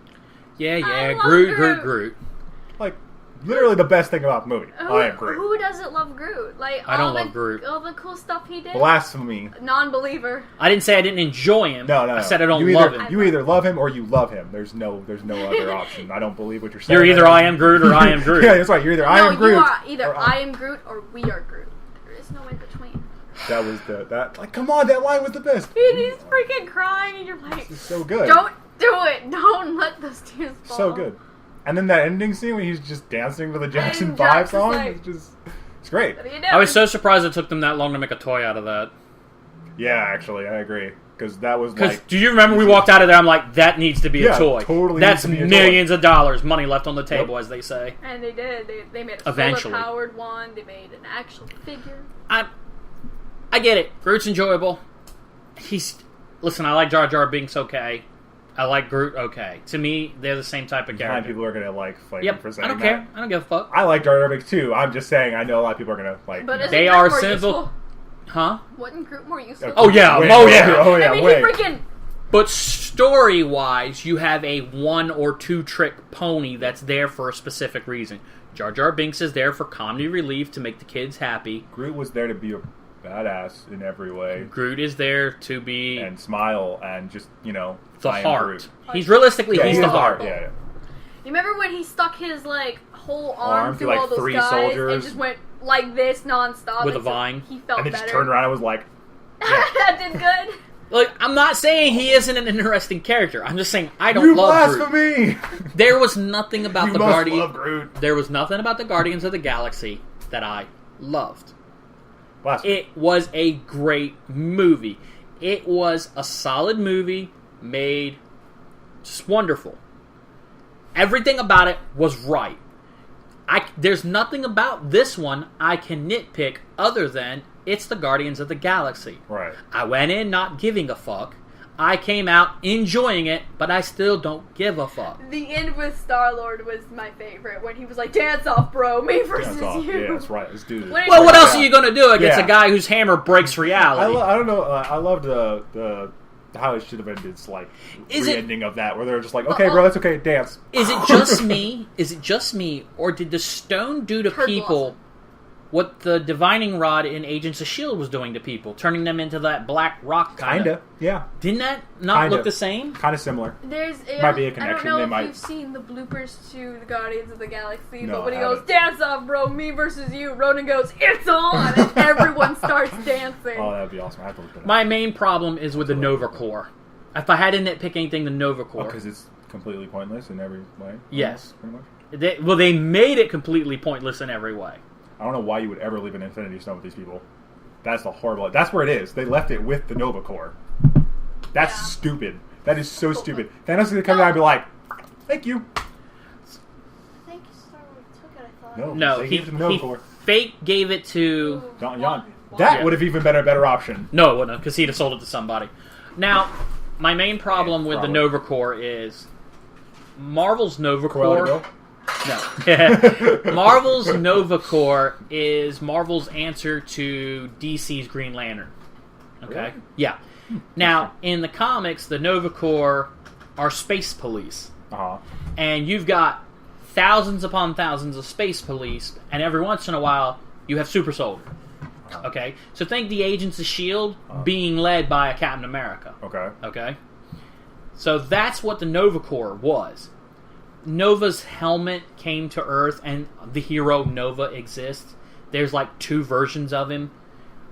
Yeah, Groot. Like, literally the best thing about the movie. I am Groot. Who doesn't love Groot? Like, I don't love Groot. All the cool stuff he did. Blasphemy. Non-believer. I didn't say I didn't enjoy him. No. I said I don't love him. You either love him or you love him. There's no other option. I don't believe what you're saying. You're either I am Groot or I am Groot. Yeah, that's right. You're either I am Groot. You are either I am Groot or we are Groot. There is no in between. That was like, come on, that line was the best. And he's freaking crying, and you're like, this is so good. Don't do it. Don't let those tears fall. So good. And then that ending scene when he's just dancing to the Jackson 5 song, it's great. I was so surprised it took them that long to make a toy out of that. Yeah, actually, I agree. Because that was do you remember we walked out of there, I'm like, that needs to be a toy. Totally. That's millions of dollars, money left on the table, as they say. And they did. They made a solar-powered one. They made an actual figure. I get it. Groot's enjoyable. Listen, I like Jar Jar Binks okay. I like Groot okay. To me, they're the same type of character. People are going to fight me for saying I don't care. I don't give a fuck. I like Jar Jar Binks too. I'm just saying I know a lot of people are going to like. But they are simple. Huh? Wasn't Groot more useful? Oh yeah. I mean, he freaking... But story-wise, you have a 1 or 2 trick pony that's there for a specific reason. Jar Jar Binks is there for comedy relief to make the kids happy. Groot was there to be a badass in every way. Groot is there to be... And smile and just, the heart. He's the heart. Yeah. You remember when he stuck his whole arm through all those 3 guys soldiers and just went like this nonstop with a vine? He felt and then better. just turned around and was like, That did good. Look, I'm not saying he isn't an interesting character. I'm just saying I don't love Groot. blasphemy! There was nothing about the Guardians. Love Groot. There was nothing about the Guardians of the Galaxy that I loved. Blasphemy. It was a great movie. It was a solid movie, made just wonderful. Everything about it was right. There's nothing about this one I can nitpick other than it's the Guardians of the Galaxy. Right. I went in not giving a fuck. I came out enjoying it, but I still don't give a fuck. The end with Star-Lord was my favorite, when he was like, dance off, bro, me versus you. Yeah, that's right. Let's do this. Well, what else are you going to do against a guy whose hammer breaks reality? I don't know. I loved the how it should have ended. It's like re-ending of that, where they're just like, okay, bro, that's okay, dance. Is it just me? Is it just me, or did the stone do to people what the divining rod in Agents of S.H.I.E.L.D. was doing to people, turning them into that black rock Kinda, yeah. Didn't that not look the same? Kind of similar. Might be a connection. I don't know if you've seen the bloopers to the Guardians of the Galaxy, but when he goes, haven't. dance off, bro, me versus you, Ronan goes, it's on, and everyone starts dancing. Oh, that would be awesome. I have to look that up. My main problem is with the Nova Corps. If I had to nitpick anything, the Nova Corps. Because it's completely pointless in every way? Yes. Pretty much? They made it completely pointless in every way. I don't know why you would ever leave an Infinity Stone with these people. That's the horrible... That's where it is. They left it with the Nova Corps. That's stupid. That is so stupid. Thanos is going to come down and be like, thank you. I think Star-Lord took it, I thought. No, he fake gave it to... Jan. That would have even been a better option. No, it wouldn't, because he'd have sold it to somebody. Now, my main problem with the Nova Corps is Marvel's Nova Corps... No. Marvel's Nova Corps is Marvel's answer to DC's Green Lantern. Okay? Really? Yeah. Now, in the comics, the Nova Corps are space police. Uh-huh. And you've got thousands upon thousands of space police, and every once in a while, you have super soldiers. Okay? So think the Agents of S.H.I.E.L.D. being led by a Captain America. Okay. Okay? So that's what the Nova Corps was. Nova's helmet came to Earth, and the hero Nova exists. There's like 2 versions of him.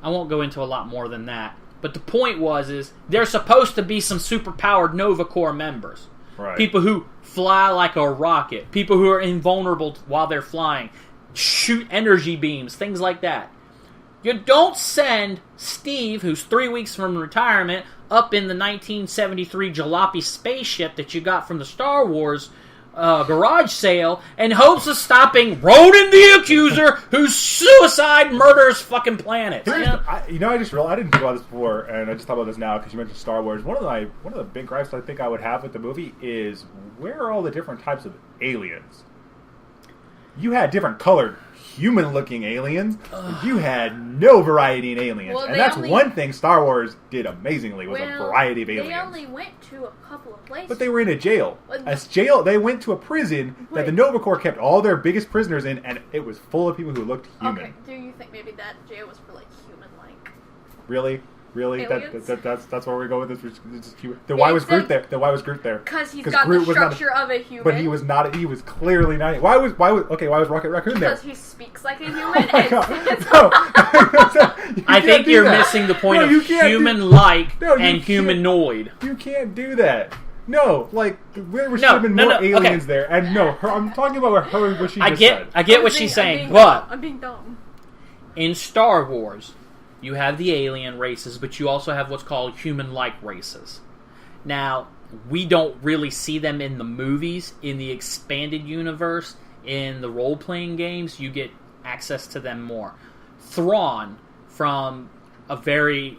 I won't go into a lot more than that. But the point is there's supposed to be some super-powered Nova Corps members. Right. People who fly like a rocket. People who are invulnerable while they're flying. Shoot energy beams. Things like that. You don't send Steve, who's 3 weeks from retirement, up in the 1973 jalopy spaceship that you got from the Star Wars garage sale in hopes of stopping Ronan the Accuser, whose suicide murders fucking planets. I just realized I didn't think about this before, and I just thought about this now because you mentioned Star Wars. One of the big gripes I think I would have with the movie is where are all the different types of aliens? You had different colored, human-looking aliens. You had no variety in aliens, and that's one thing Star Wars did amazingly was a variety of aliens. They only went to a couple of places, but they were in a jail. They went to a prison that the Nova Corps kept all their biggest prisoners in, and it was full of people who looked human. Okay, do you think maybe that jail was for like human-like? Really? Aliens? That's where we go with this. Then why was Groot there? Because he's got the structure of a human. But he was not. He was clearly not. Why was Rocket Raccoon there? Because he speaks like a human. I think you're missing the point of human-like and humanoid. You can't do that. No, like there should have been more aliens there. And I'm talking about what she just said. I get what she's saying, but I'm being dumb. In Star Wars, you have the alien races, but you also have what's called human-like races. Now, we don't really see them in the movies. In the expanded universe, in the role-playing games, you get access to them more. Thrawn, from a very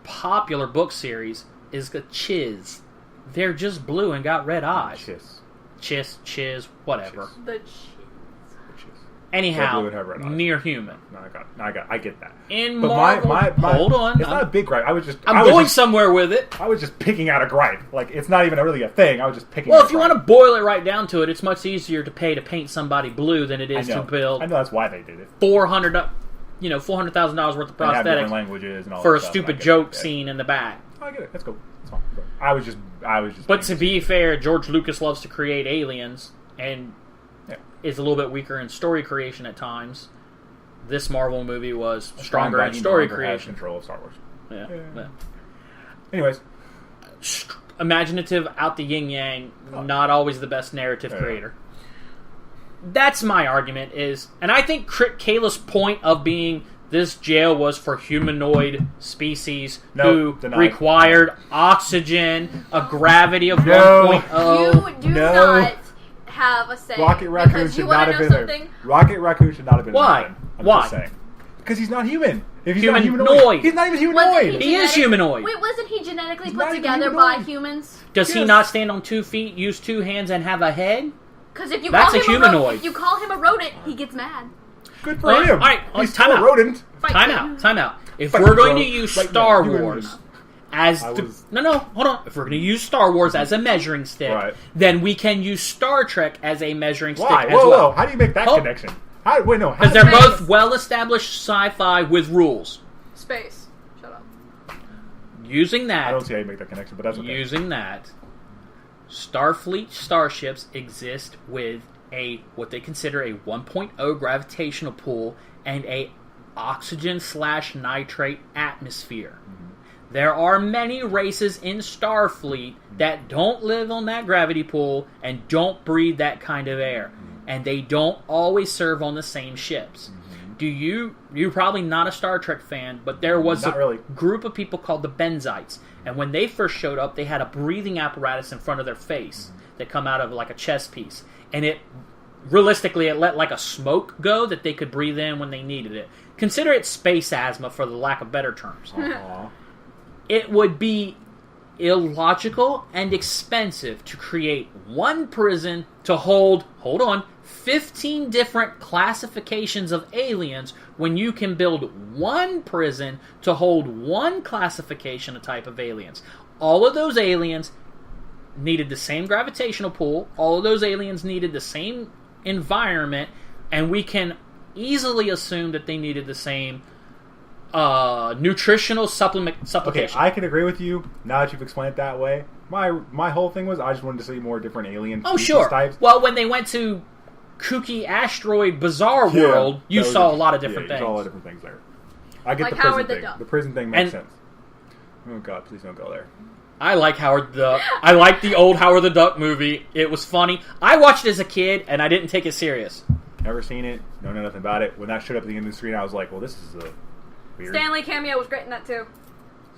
popular book series, is a Chiz. They're just blue and got red eyes. Chiz, whatever. The Anyhow, near human. No, I get that. In Marvel, hold on. It's not a big gripe. I'm going somewhere with it. I was just picking out a gripe. Like, it's not even really a thing. I was just picking out a gripe. Well, if you want to boil it right down to it, it's much easier to pay to paint somebody blue than it is to build. I know that's why they did it. $400,000 worth of prosthetics languages and all for a stupid joke scene in the back. I get it. That's cool. That's fine. I was just. But to be fair, George Lucas loves to create aliens. and is a little bit weaker in story creation at times. This Marvel movie was stronger in story creation. Control of Star Wars. Yeah. Anyways, imaginative, out the yin yang, not always the best narrative creator. That's my argument. And I think Kayla's point of being this jail was for humanoid species who required oxygen, a gravity of 1.0. You do not have a say. Rocket Raccoon should not have been there. Rocket Raccoon should not have been there. Why? I'm just saying. Because he's not human. If he's humanoid. not humanoid. He's not even humanoid. He is humanoid. Wait, wasn't he genetically put together by humans? Does he not stand on 2 feet, use 2 hands, and have a head? Because if you That's a humanoid. if you call him a rodent, he gets mad. Good for him. All right, he's still a rodent. Time out. If we're going to use Star Wars as hold on. If we're going to use Star Wars as a measuring stick, then we can use Star Trek as a measuring stick as well. Whoa, how do you make that connection? Because they're both well-established sci-fi with rules. Space. Shut up. Using that, I don't see how you make that connection, but that's okay. Using that, Starfleet starships exist with what they consider a 1.0 gravitational pull and a oxygen/nitrate atmosphere. Mm-hmm. There are many races in Starfleet that don't live on that gravity pull and don't breathe that kind of air. And they don't always serve on the same ships. Mm-hmm. You're probably not a Star Trek fan, but there was group of people called the Benzites. And when they first showed up, they had a breathing apparatus in front of their face that come out of like a chest piece. And it let like a smoke go that they could breathe in when they needed it. Consider it space asthma for the lack of better terms. It would be illogical and expensive to create one prison to hold 15 different classifications of aliens when you can build one prison to hold one classification of type of aliens. All of those aliens needed the same gravitational pull. All of those aliens needed the same environment, and we can easily assume that they needed the same nutritional supplementation. Okay, I can agree with you now that you've explained it that way. My whole thing was I just wanted to see more different alien types. Well, when they went to kooky asteroid bizarre world, you saw a lot of different things. You saw a lot of different things there. I get the prison thing. The prison thing makes sense. Oh God, please don't go there. I like Howard the Duck. I like the old Howard the Duck movie. It was funny. I watched it as a kid, and I didn't take it serious. Never seen it. Don't know nothing about it. When that showed up at the end of the screen, I was like, well, this is a weird... Stanley cameo was great in that, too.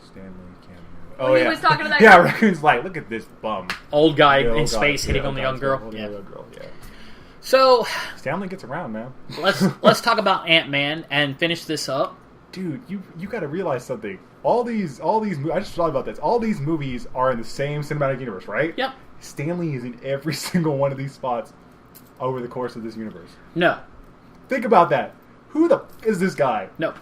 Stanley cameo. Oh, he was talking to that guy. Raccoon's like, look at this bum. Old guy in space hitting on the young girl. Yeah. So... Stanley gets around, man. let's talk about Ant-Man and finish this up. Dude, you got to realize something. All these I just thought about this. All these movies are in the same cinematic universe, right? Yep. Stanley is in every single one of these spots over the course of this universe. No. Think about that. Who the is this guy? No.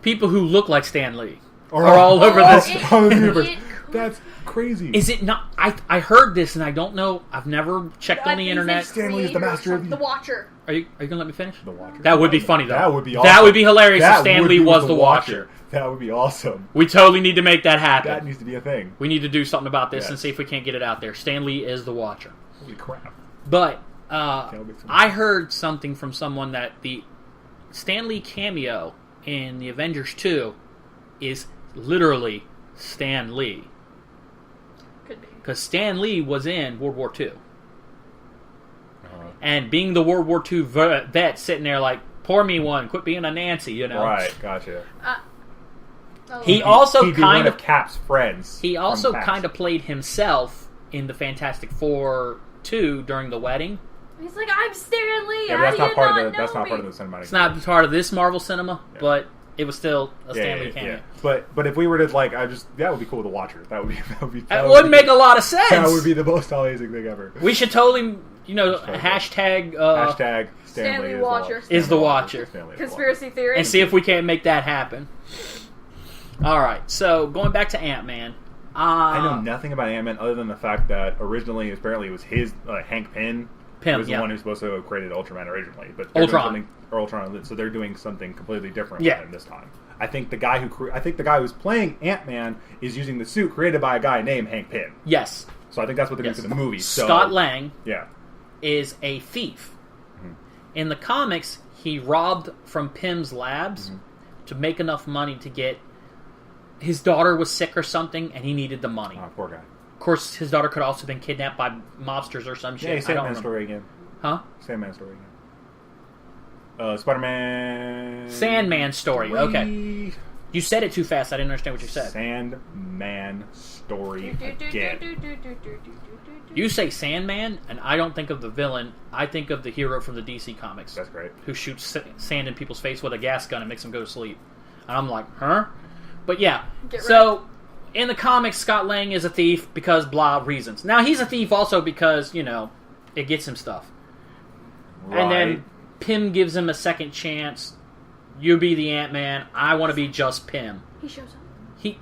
People who look like Stan Lee are all over this universe. That's crazy. Is it not? I heard this and I don't know. I've never checked on the internet. Stanley is the master of the Watcher. Are you gonna let me finish? The Watcher. That would be funny though. That would be awesome. That would be hilarious if Stan Lee was the Watcher. That would be awesome. We totally need to make that happen. That needs to be a thing. We need to do something about this and see if we can't get it out there. Stan Lee is the Watcher. Holy crap. But I heard something from someone that the Stan Lee cameo in the Avengers 2 is literally Stan Lee. Could be. Because Stan Lee was in World War II. And being the World War II vet sitting there like, pour me one, quit being a Nancy, you know. Right, gotcha. He also kind of Cap's friends. He also kind of played himself in the Fantastic Four 2 during the wedding. He's like, I'm Stan Lee. Yeah, that's not part of the cinematic. It's not part of this Marvel cinema, but it was still a Stan Lee cameo. Yeah. But if we were to that would be cool to watch her. That would make a lot of sense. That would be the most amazing thing ever. We should totally, hashtag Stan Lee Watcher is the Watcher. Conspiracy theory. And see if we can't make that happen. All right, so going back to Ant-Man. I know nothing about Ant-Man other than the fact that originally, apparently, it was his Hank Pym was the one who's supposed to have created Ultraman originally, but Ultron. So they're doing something completely different with him this time. I think the guy who's playing Ant-Man is using the suit created by a guy named Hank Pym. Yes. So I think that's what they're doing for the movie. Scott Lang. Yeah. is a thief. Mm-hmm. In the comics, he robbed from Pym's labs to make enough money to get... His daughter was sick or something, and he needed the money. Oh, poor guy. Of course, his daughter could also have been kidnapped by mobsters or some shit. Yeah, Sandman story again. Huh? Sandman story again. Spider-Man... Sandman story, okay. You said it too fast. I didn't understand what you said. Sandman story again. You say Sandman, and I don't think of the villain. I think of the hero from the DC comics. That's great. Who shoots sand in people's face with a gas gun and makes them go to sleep. And I'm like, huh? But yeah. So, in the comics, Scott Lang is a thief because blah reasons. Now, he's a thief also because, it gets him stuff. Right. And then Pym gives him a second chance. You be the Ant-Man. I want to be just Pym. He shows up.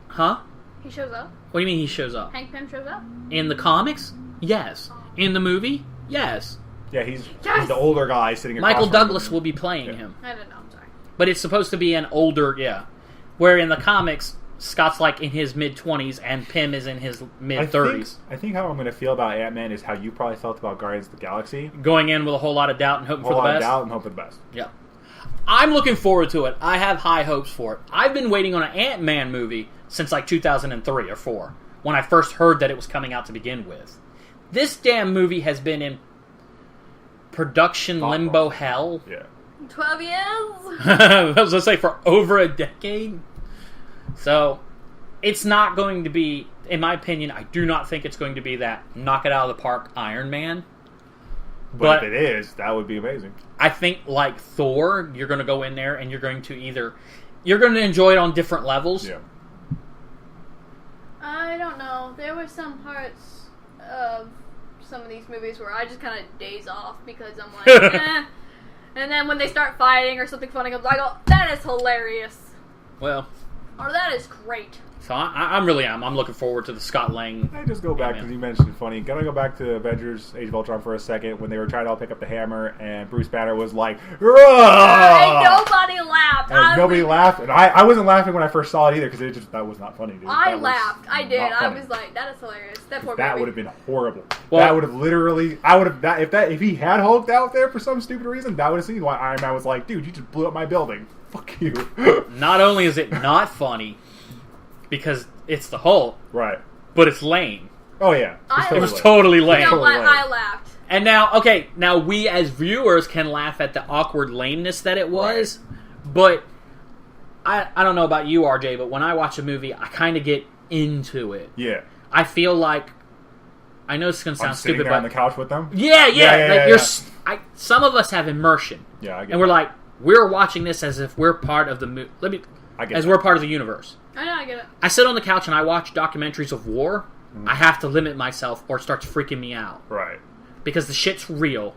Huh? He shows up. What do you mean he shows up? Hank Pym shows up? In the comics? Yes. In the movie? Yes. Yeah, he's the older guy sitting across Michael Douglas will be playing him. I don't know, I'm sorry. But it's supposed to be an older, Where in the comics, Scott's like in his mid-20s and Pym is in his mid-30s. I think how I'm going to feel about Ant-Man is how you probably felt about Guardians of the Galaxy. Going in with a whole lot of doubt and hoping for the best? A whole lot of doubt and hoping for the best. Yeah. I'm looking forward to it. I have high hopes for it. I've been waiting on an Ant-Man movie since like 2003 or 4, when I first heard that it was coming out to begin with. This damn movie has been in production limbo hell. Yeah. 12 years? I was going to say, for over a decade. So, it's not going to be, in my opinion, I do not think it's going to be that knock it out of the park Iron Man. But if it is, that would be amazing. I think, like Thor, you're going to go in there and you're going to you're going to enjoy it on different levels. Yeah. I don't know. There were some parts of some of these movies where I just kind of daze off because I'm like, eh. And then when they start fighting or something funny comes, I go, that is hilarious. Well. Or that is great. So I'm looking forward to the Scott Lang. I just go back because you mentioned funny. Gotta go back to Avengers: Age of Ultron for a second when they were trying to all pick up the hammer and Bruce Banner was like, and nobody laughed. Nobody laughed, and I wasn't laughing when I first saw it either because that was not funny. Dude. I laughed. I did. I was like, that is hilarious. That would have been horrible. Well, that would have literally. I would have if he had Hulk out there for some stupid reason, that would have seen why Iron Man was like, dude, you just blew up my building. Fuck you. Not only is it not funny. Because it's the Hulk. Right. But it's lame. Oh, yeah. It was totally lame. You know what? I laughed. And now we as viewers can laugh at the awkward lameness that it was. Right. But I don't know about you, RJ, but when I watch a movie, I kind of get into it. Yeah. I feel like, I know this is going to sound stupid, but on the couch with them? Yeah. Some of us have immersion. Yeah, I get it. And we're like, we're watching this as if we're part of the movie. We're part of the universe. I know, I get it. I sit on the couch and I watch documentaries of war. Mm. I have to limit myself or it starts freaking me out. Right. Because the shit's real.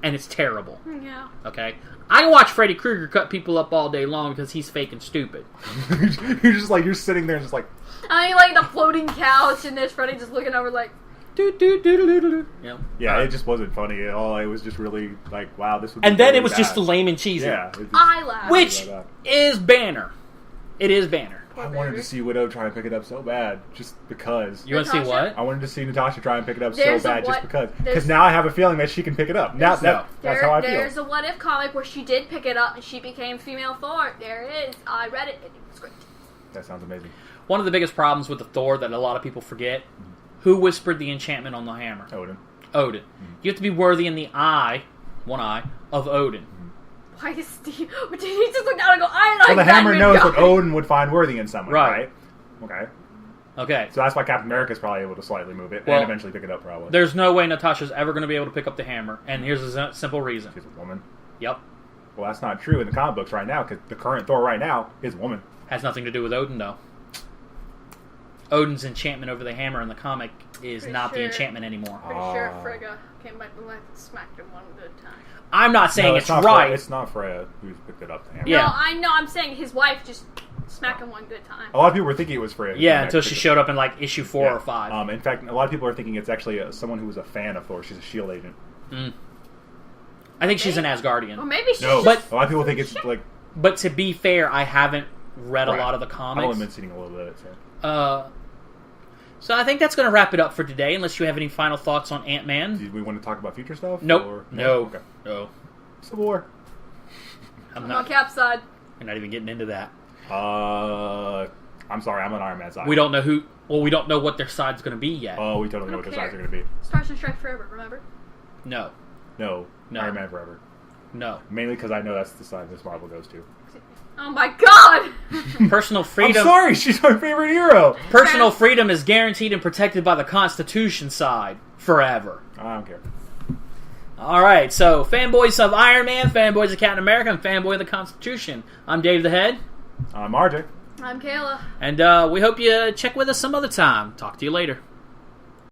And it's terrible. Yeah. Okay? I can watch Freddy Krueger cut people up all day long because he's fake and stupid. you're sitting there and just like... I mean, like the floating couch and there's Freddy just looking over like... Yeah, it just wasn't funny at all. It was just really like, wow, this would be and then really it was bad. Just lame and cheesy. Yeah. I laughed. Which is Banner. It is Banner. I wanted to see Widow try and pick it up so bad, just because. You want to see what? I wanted to see Natasha try and pick it up so bad, just because. Because There's now I have a feeling that she can pick it up. Now that's how I feel. There's a What If comic where she did pick it up and she became female Thor. There it is. I read it and it was great. That sounds amazing. One of the biggest problems with the Thor that a lot of people forget, who whispered the enchantment on the hammer? Odin. Mm-hmm. You have to be worthy in the one eye, of Odin. Why is Steve... Did he just look down and go, I like well, the that hammer knows what Odin would find worthy in someone, right? Okay. So that's why Captain America's probably able to slightly move it and eventually pick it up, probably. There's no way Natasha's ever going to be able to pick up the hammer, and here's a simple reason. She's a woman. Yep. Well, that's not true in the comic books right now, because the current Thor right now is a woman. Has nothing to do with Odin, though. Odin's enchantment over the hammer in the comic is the enchantment anymore. Pretty sure Frigga came back to life and smacked him one good time. I'm not saying it's right. It's not Freya who picked it up. Yeah. No, I know. I'm saying his wife just smacked him one good time. A lot of people were thinking it was Freya. Yeah, until she showed up in like issue 4 or 5. In fact, a lot of people are thinking it's actually someone who was a fan of Thor. She's a S.H.I.E.L.D. agent. I think she's an Asgardian. Or maybe she's a lot of people think it's like... But to be fair, I haven't read a lot of the comics. I've only been seeing a little bit. So I think that's going to wrap it up for today, unless you have any final thoughts on Ant-Man. Do we want to talk about future stuff? Nope. Or... No. Okay. No. Civil War. I'm on Cap's side. I'm not even getting into that. I'm sorry, I'm on Iron Man's side. We don't know who... Well, we don't know what their side's going to be yet. Oh, we totally know what their sides are going to be. Stars and Strike Forever, remember? No. No. Iron Man Forever. No. Mainly because I know that's the side Miss Marvel goes to. Oh my god! Personal freedom... I'm sorry, she's my favorite hero! Personal freedom is guaranteed and protected by the Constitution side. Forever. I don't care. Alright, so fanboys of Iron Man, fanboys of Captain America, and fanboy of the Constitution. I'm Dave the Head. I'm RJ. I'm Kayla. And we hope you check with us some other time. Talk to you later.